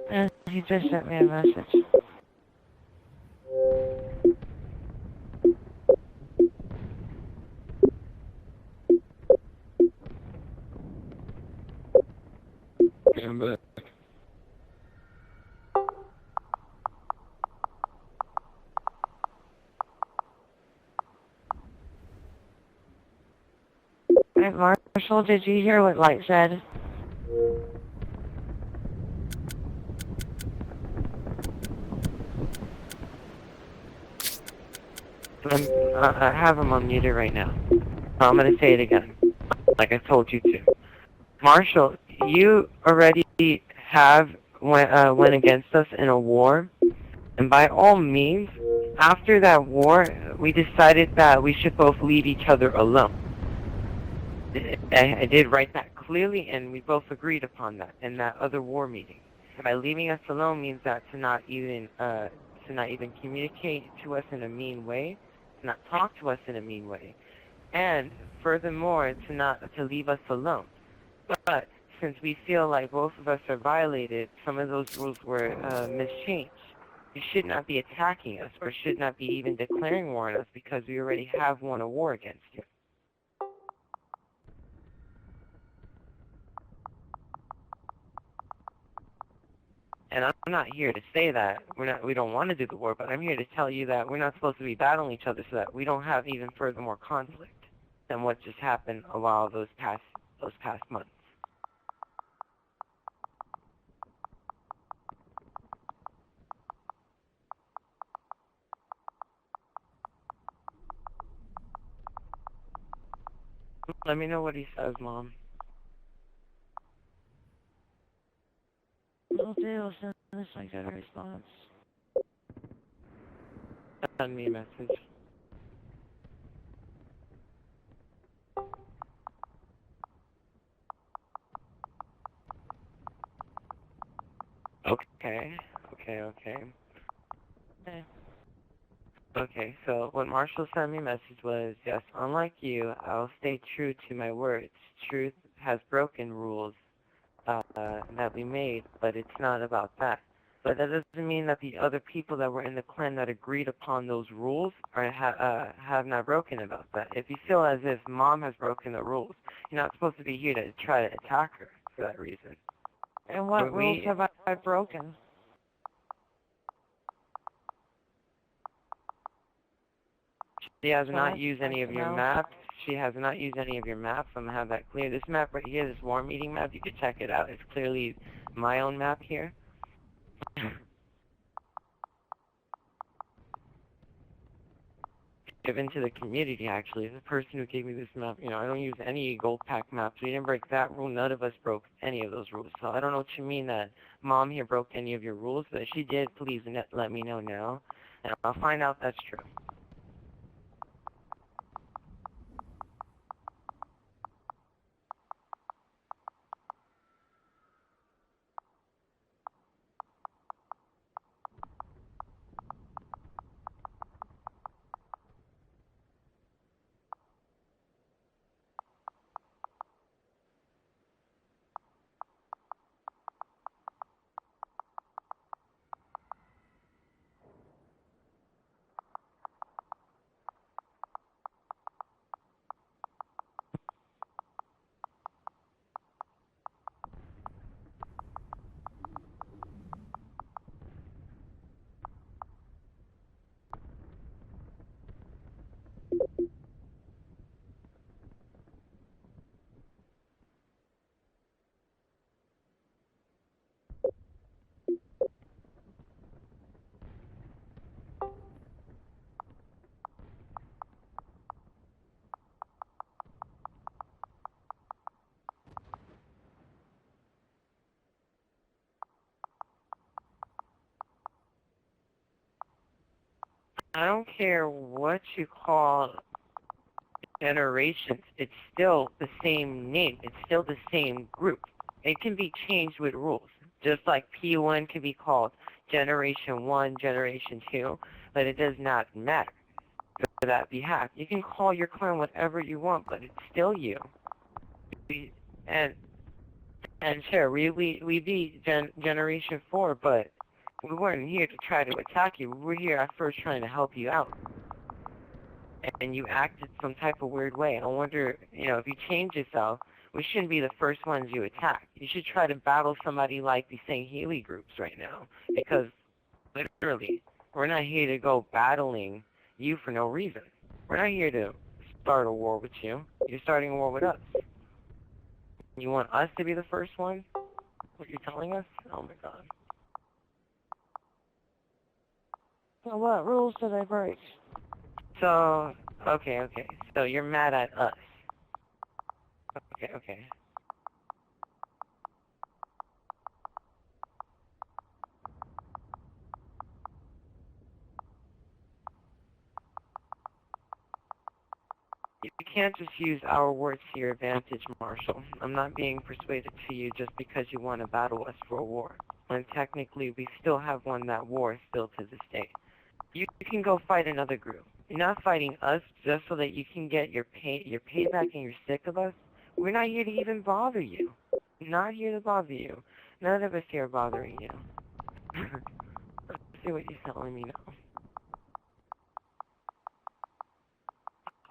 And he just sent me a message. I'm back. Hey, Marshall, did you hear what Light said? I have him unmuted right now. I'm going to say it again, like I told you to. Marshall, you already went against us in a war, and by all means, after that war, we decided that we should both leave each other alone. I did write that clearly, and we both agreed upon that in that other war meeting. By leaving us alone means that to not even communicate to us in a mean way, to not talk to us in a mean way, and furthermore to leave us alone. But since we feel like both of us are violated, some of those rules were mischanged. You should not be attacking us, or should not be even declaring war on us, because we already have won a war against you. And I'm not here to say that we don't want to do the war, but I'm here to tell you that we're not supposed to be battling each other, so that we don't have even furthermore conflict than what just happened a while those past months. Let me know what he says, Mom. Will do. I'll send Unless I get a response. Send me a message. Okay. Okay, so what Marshall sent me a message was, yes, unlike you, I'll stay true to my words. Truth has broken rules that we made, but it's not about that. But that doesn't mean that the other people that were in the clan that agreed upon those rules have not broken about that. If you feel as if Mom has broken the rules, you're not supposed to be here to try to attack her for that reason. And what But rules have I broken? She has not Sorry, used any of your no. maps. She has not used any of your maps. I'm gonna have that clear. This map right here, this war meeting map, you can check it out. It's clearly my own map here. Given to the community, actually. The person who gave me this map, I don't use any gold pack maps. We didn't break that rule. None of us broke any of those rules. So I don't know what you mean that Mom here broke any of your rules, but if she did, please let me know now, and I'll find out that's true. I don't care what you call generations, it's still the same name. It's still the same group. It can be changed with rules. Just like P1 can be called Generation 1, Generation 2, but it does not matter for that behalf. You can call your clan whatever you want, but it's still you. And sure, we beat Generation 4, but we weren't here to try to attack you. We were here at first trying to help you out. And you acted some type of weird way. I wonder, if you change yourself, we shouldn't be the first ones you attack. You should try to battle somebody like these St. Healy groups right now. Because, literally, we're not here to go battling you for no reason. We're not here to start a war with you. You're starting a war with us. You want us to be the first one? What you're telling us? Oh my god. So what rules did I break? So, okay. So you're mad at us. Okay. You can't just use our words to your advantage, Marshall. I'm not being persuaded to you just because you want to battle us for a war. When technically we still have won that war still to this day. You can go fight another group. You're not fighting us just so that you can get your payback and you're sick of us. We're not here to even bother you. Not here to bother you. None of us here are bothering you. Let's see what you're telling me now.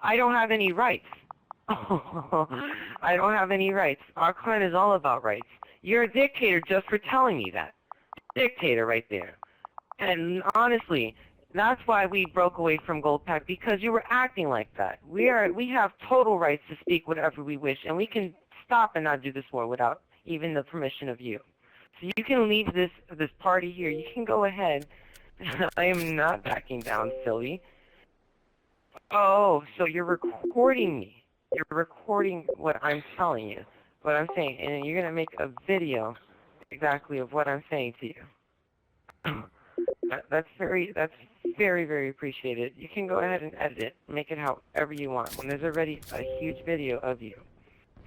I don't have any rights. I don't have any rights. Our clan is all about rights. You're a dictator just for telling me that. Dictator right there. And honestly, that's why we broke away from GOLDPACK, because you were acting like that. We have total rights to speak whatever we wish, and we can stop and not do this war without even the permission of you. So you can leave this party here. You can go ahead. I am not backing down, silly. Oh, so you're recording me. You're recording what I'm telling you, what I'm saying, and you're going to make a video exactly of what I'm saying to you. That's very, very appreciated. You can go ahead and edit it, make it however you want. When there's already a huge video of you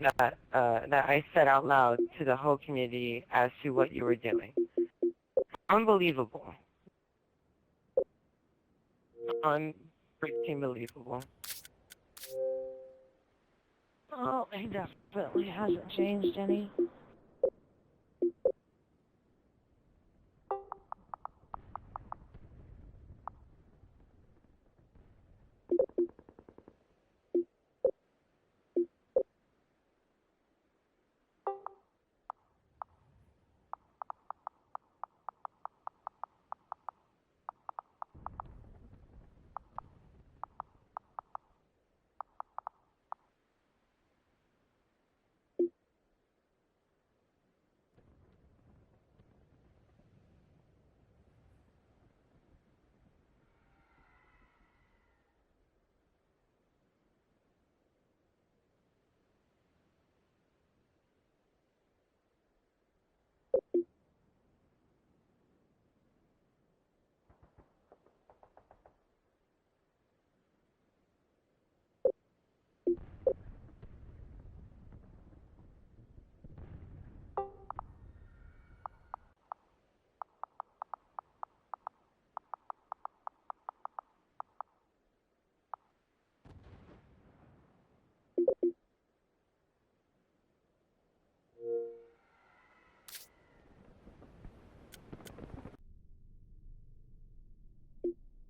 that I said out loud to the whole community as to what you were doing. Unbelievable. Unfreaking believable. Oh, he definitely hasn't changed any.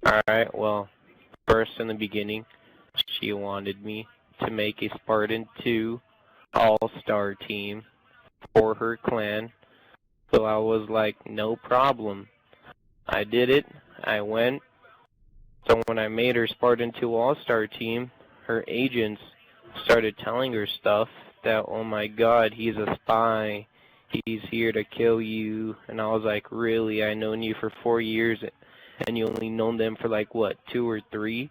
Alright, well, first in the beginning, she wanted me to make a Spartan 2 all-star team for her clan. So I was like, no problem. I did it. I went. So when I made her Spartan 2 all-star team, her agents started telling her stuff that, oh my god, he's a spy. He's here to kill you. And I was like, really? I known you for 4 years and you only known them for like, what, 2 or 3?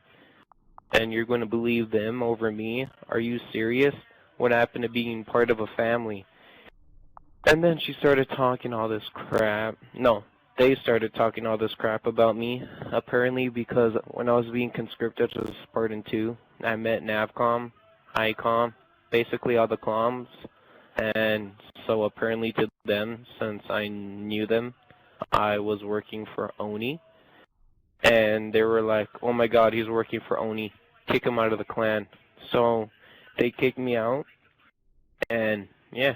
And you're going to believe them over me? Are you serious? What happened to being part of a family? And then she started talking all this crap. No, they started talking all this crap about me. Apparently because when I was being conscripted as a Spartan 2, I met Navcom, ICOM, basically all the comms. And so apparently to them, since I knew them, I was working for Oni. And they were like, oh my god, he's working for Oni. Kick him out of the clan. So they kicked me out. And yeah.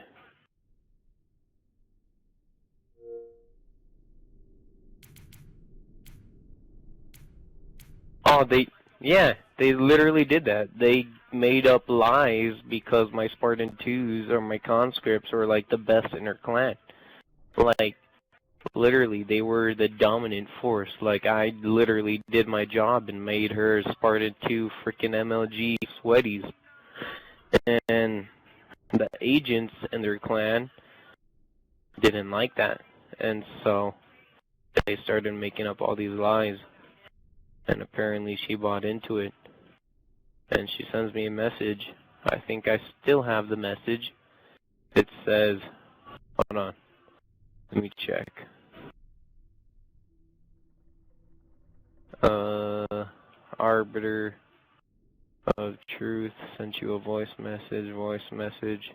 Oh, they literally did that. They made up lies because my Spartan 2s or my conscripts were like the best in their clan. Like, literally, they were the dominant force. Like, I literally did my job and made her Spartan 2 freaking MLG sweaties. And the agents in their clan didn't like that. And so they started making up all these lies. And apparently she bought into it. And she sends me a message. I think I still have the message. It says, hold on, let me check. Arbiter of Truth sent you a voice message.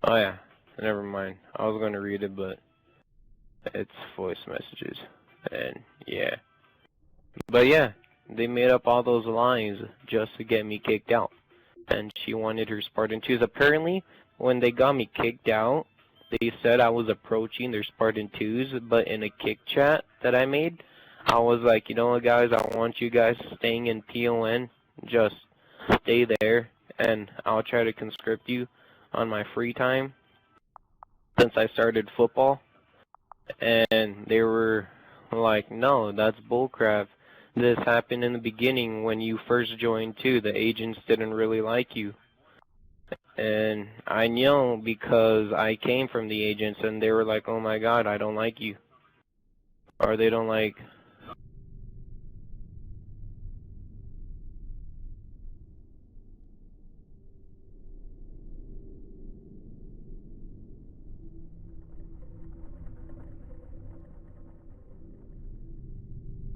Oh yeah, never mind. I was going to read it, but it's voice messages. And yeah. But yeah, they made up all those lies just to get me kicked out. And she wanted her Spartan 2s. Apparently, when they got me kicked out, they said I was approaching their Spartan 2s, but in a kick chat that I made, I was like, you know what, guys, I want you guys staying in PON. Just stay there, and I'll try to conscript you on my free time since I started football. And they were like, no, that's bullcrap. This happened in the beginning when you first joined too. The agents didn't really like you. And I know because I came from the agents and they were like, oh my god, I don't like you. Or they don't like...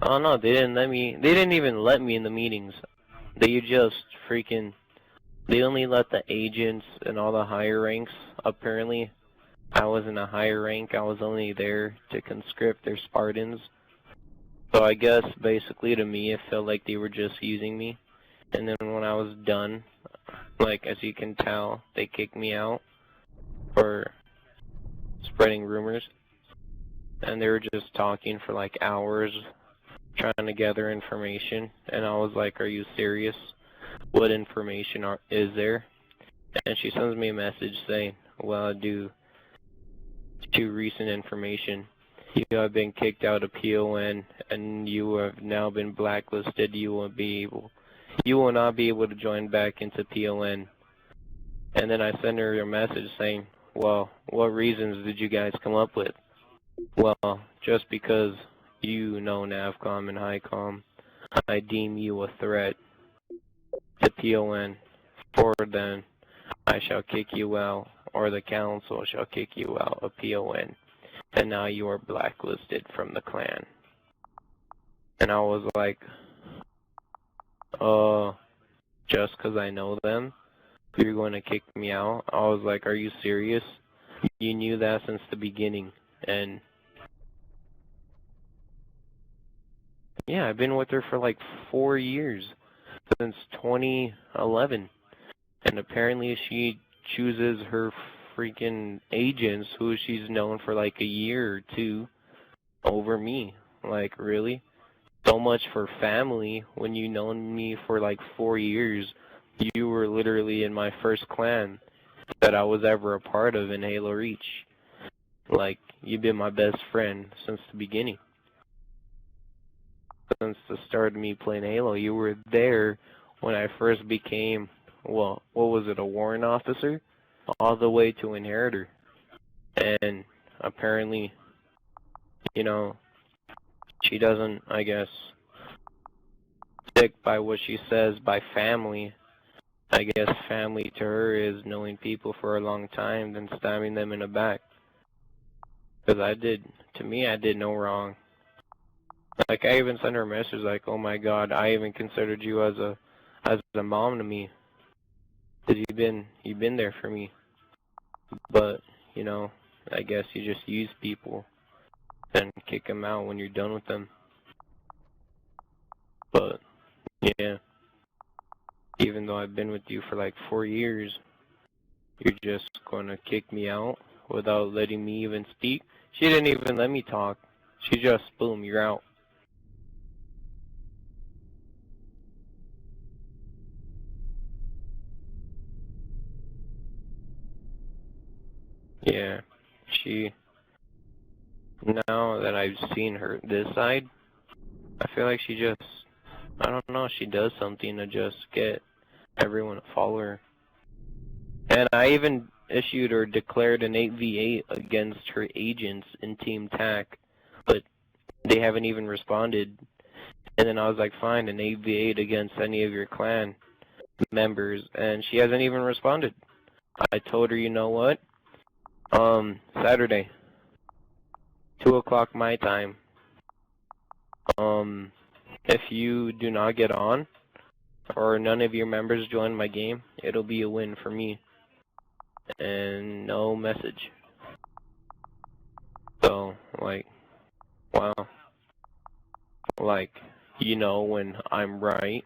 Oh no, they didn't even let me in the meetings. They just freaking, they only let the agents and all the higher ranks, apparently. I was in a higher rank, I was only there to conscript their Spartans. So I guess, basically to me, it felt like they were just using me. And then when I was done, like, as you can tell, they kicked me out for spreading rumors. And they were just talking for like hours, trying to gather information. And I was like, are you serious? What information is there? And she sends me a message saying, well, due to recent information, you have been kicked out of PON and you have now been blacklisted. You will not be able to join back into PON. And then I send her a message saying, well, what reasons did you guys come up with? Well, just because you know NAVCOM and HICOM, I deem you a threat to PON. For then, I shall kick you out, or the council shall kick you out of PON. And now you are blacklisted from the clan. And I was like, just because I know them, you're going to kick me out? I was like, are you serious? You knew that since the beginning. And yeah, I've been with her for like 4 years, since 2011. And apparently she chooses her freaking agents, who she's known for like a year or two, over me. Like, really? So much for family when you known me for like 4 years. You were literally in my first clan that I was ever a part of in Halo Reach. Like, you've been my best friend since the beginning. Since the start of me playing Halo, you were there when I first became, well, what was it, a warrant officer? All the way to inheritor. And apparently, you know, she doesn't, I guess, stick by what she says by family. I guess family to her is knowing people for a long time, then stabbing them in the back. Because I did no wrong. Like, I even sent her a message like, oh my god, I even considered you as a mom to me. Because you've been there for me. But, you know, I guess you just use people and kick them out when you're done with them. But, yeah, even though I've been with you for like 4 years, you're just going to kick me out without letting me even speak? She didn't even let me talk. She just, boom, you're out. Yeah, now that I've seen her, this side, I feel like she just, I don't know, she does something to just get everyone to follow her. And I even issued or declared an 8v8 against her agents in Team TAC, but they haven't even responded. And then I was like, fine, an 8v8 against any of your clan members, and she hasn't even responded. I told her, you know what? Saturday, 2 o'clock my time. If you do not get on, or none of your members join my game, it'll be a win for me. And no message. So, like, wow. Like, you know, when I'm right,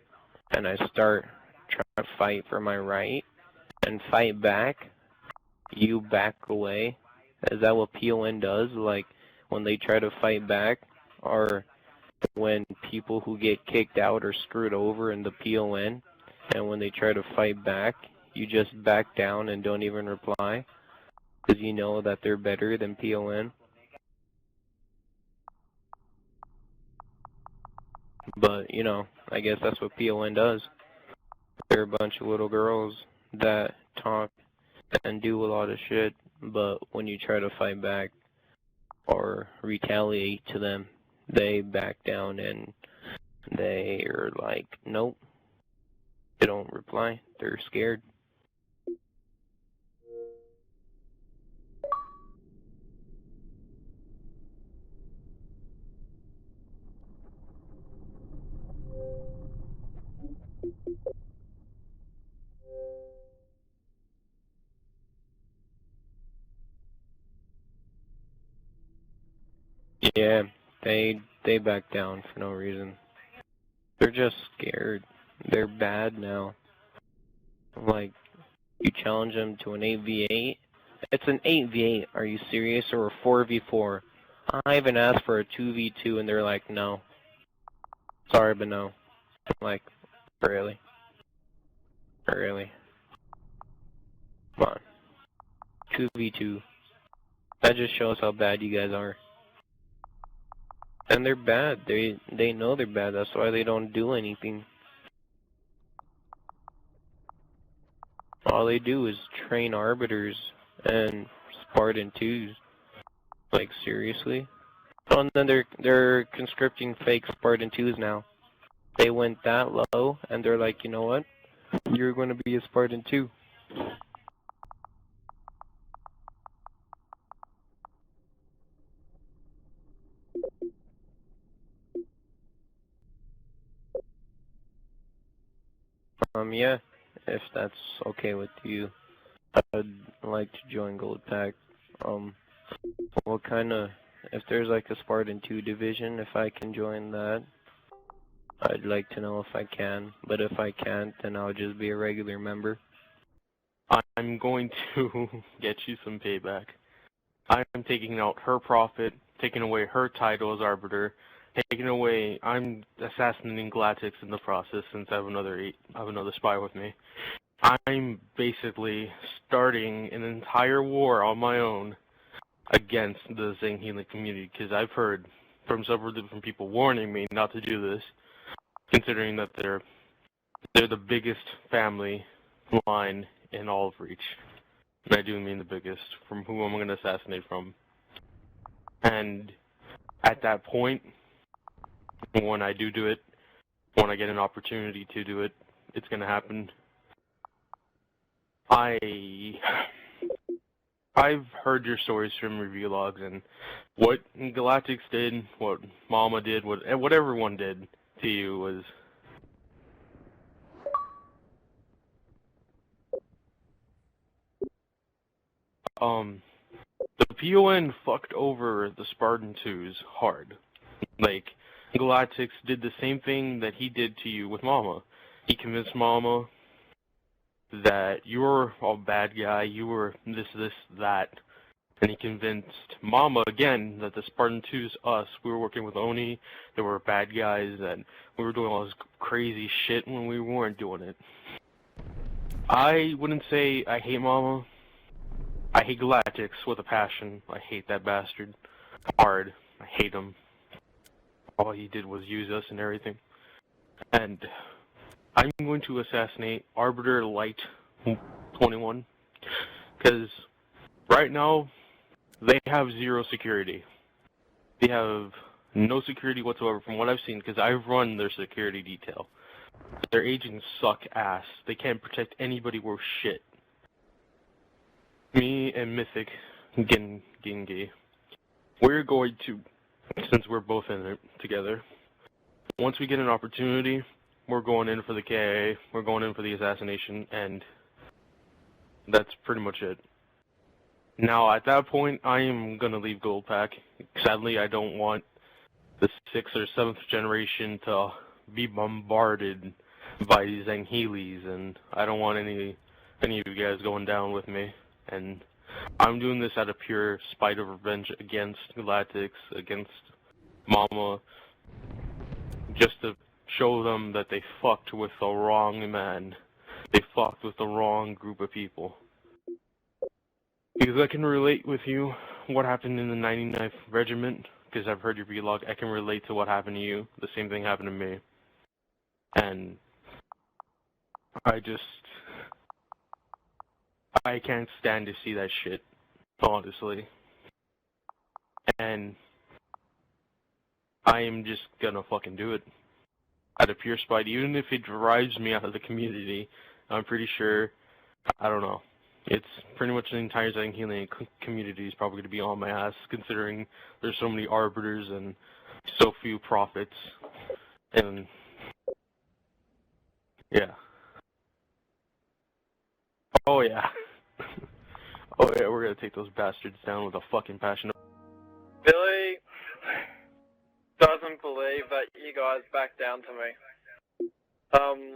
and I start trying to fight for my right, and fight back, you back away. Is that what PON does? Like, when they try to fight back, or when people who get kicked out are screwed over in the PON, and when they try to fight back, you just back down and don't even reply, because you know that they're better than PON. But, you know, I guess that's what PON does. They're a bunch of little girls that talk and do a lot of shit, but when you try to fight back or retaliate to them, they back down and they are like, nope. They don't reply. They're scared. Yeah, they back down for no reason. They're just scared. They're bad now. Like, you challenge them to an 8v8. It's an 8v8. Are you serious? Or a 4v4? I even asked for a 2v2 and they're like, no. Sorry, but no. Like, really? Really? Come on. 2v2. That just shows how bad you guys are. And they're bad. They know they're bad. That's why they don't do anything. All they do is train arbiters and Spartan 2s. Like, seriously? Oh, and then they're conscripting fake Spartan 2s now. They went that low, and they're like, you know what? You're going to be a Spartan 2. Yeah, if that's okay with you, I'd like to join GOLDPAK. What kind of, if there's like a Spartan 2 division, if I can join that, I'd like to know if I can. But if I can't, then I'll just be a regular member. I'm going to get you some payback. I'm taking out her profit, taking away her title as arbiter, taking away. I'm assassinating Galactics in the process since I have another spy with me. I'm basically starting an entire war on my own against the Zang healing community because I've heard from several different people warning me not to do this, considering that they're the biggest family line in all of Reach. And I do mean the biggest, from who I'm going to assassinate from. And at that point, when I do it, when I get an opportunity to do it, it's going to happen. I've heard your stories from review logs, and what Galactics did, what Momma did, what everyone did to you was... the PON fucked over the Spartan 2s hard. Like, Galactics did the same thing that he did to you with Momma. He convinced Momma that you were a bad guy, you were this, that. And he convinced Momma again that the Spartan 2s, us, we were working with Oni, they were bad guys, and we were doing all this crazy shit when we weren't doing it. I wouldn't say I hate Momma. I hate Galactics with a passion. I hate that bastard. Hard. I hate him. All he did was use us and everything. And I'm going to assassinate Arbiter Light 21. Because right now, they have zero security. They have no security whatsoever from what I've seen, because I've run their security detail. Their agents suck ass. They can't protect anybody worth shit. Me and Mythic Gengi, we're going to, since we're both in it together, once we get an opportunity, we're going in for the KIA, we're going in for the assassination, and that's pretty much it. Now, at that point, I am going to leave GOLDPAK. Sadly, I don't want the 6th or 7th generation to be bombarded by these Zanghelis, and I don't want any of you guys going down with me. And I'm doing this out of pure spite of revenge against Galactics, against Momma, just to show them that they fucked with the wrong man. They fucked with the wrong group of people. Because I can relate with you what happened in the 99th Regiment, because I've heard your vlog. I can relate to what happened to you. The same thing happened to me. And I can't stand to see that shit, honestly. And I am just gonna fucking do it. Out of pure spite, even if it drives me out of the community, I'm pretty sure, I don't know. It's pretty much the entire Zang healing community is probably gonna be on my ass, considering there's so many arbiters and so few prophets. And, yeah. Oh yeah. Oh yeah, we're gonna take those bastards down with a fucking passion. Billy, you guys back down to me.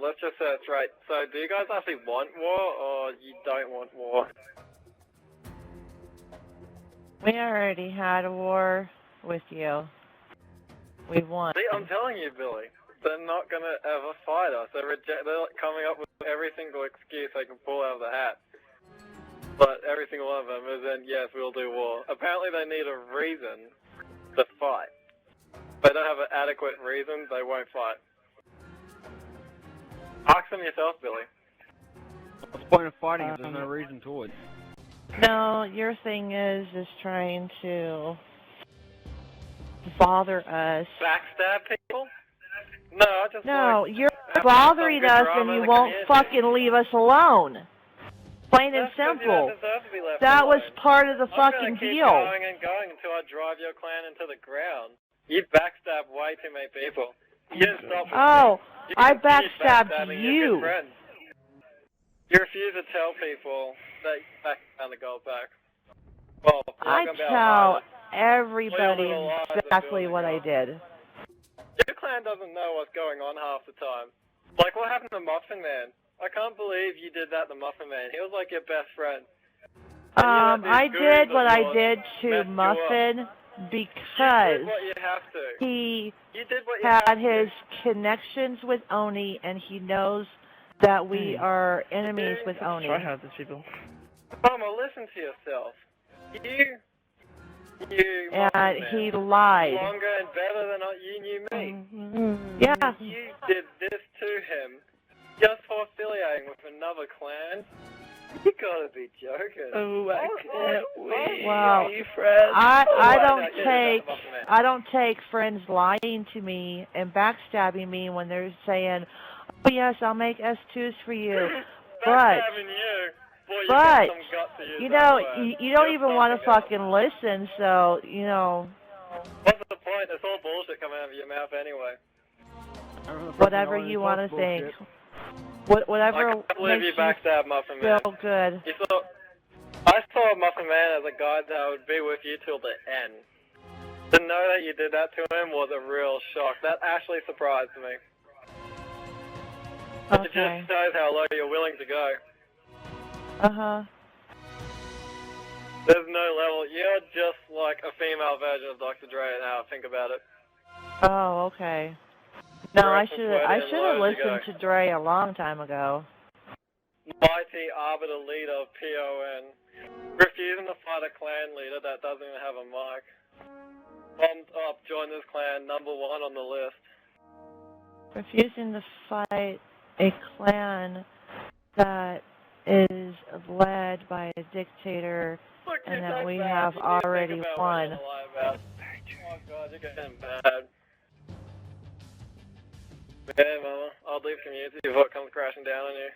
Let's just say it's right. So, do you guys actually want war, or you don't want war? We already had a war with you. We won. See, I'm telling you, Billy, they're not gonna ever fight us. They're coming up with every single excuse they can pull out of the hat. But every single one of them is in, yes, we'll do war. Apparently they need a reason to fight. If they don't have an adequate reason, they won't fight. Ask them yourself, Billy. What's the point of fighting if there's no reason to it? No, your thing is trying to bother us. Backstab people? No, I just No, like you're bothering us and you won't fucking leave us alone. Plain and simple. That was part of the fucking deal. I'm going to keep going and going until I drive your clan into the ground. You backstab way too many people. You didn't stop with Oh, me. I backstabbing backstabbed your you. good friends. You refuse to tell people that you backstabbed the Goldpack. Well, I tell everybody exactly what I did. Your clan doesn't know what's going on half the time. Like what happened to Muffin Man? I can't believe you did that to Muffin Man. He was like your best friend. I did what I did to Muffin because he had his connections with Oni and he knows that we are enemies with Oni. Mama, listen to yourself. You and he lied. Longer and better than you knew me. Yeah. You did this to him just for affiliating with another clan. You gotta be joking. Oh, I can't wait. Wow. I don't take friends lying to me and backstabbing me when they're saying, "Oh yes, I'll make S2s for you." But you know, you don't even want to fucking listen, so, you know. What's the point? It's all bullshit coming out of your mouth anyway. Whatever you want to think. Whatever I can't believe you backstabbed Muffin Man. Feel good. I saw Muffin Man as a guy that would be with you till the end. To know that you did that to him was a real shock. That actually surprised me. Okay. It just shows how low you're willing to go. Uh-huh. There's no level. You're just like a female version of Dr. Dre now, think about it. Oh, okay. No, I should have listened to Dre a long time ago. Mighty arbiter leader of PON. Refusing to fight a clan leader that doesn't even have a mic. Bombed up, join this clan, #1 on the list. Refusing to fight a clan that is led by a dictator and that we have already won. Oh god, you're getting bad. Yeah, Mama, I'll leave community before it comes crashing down on you.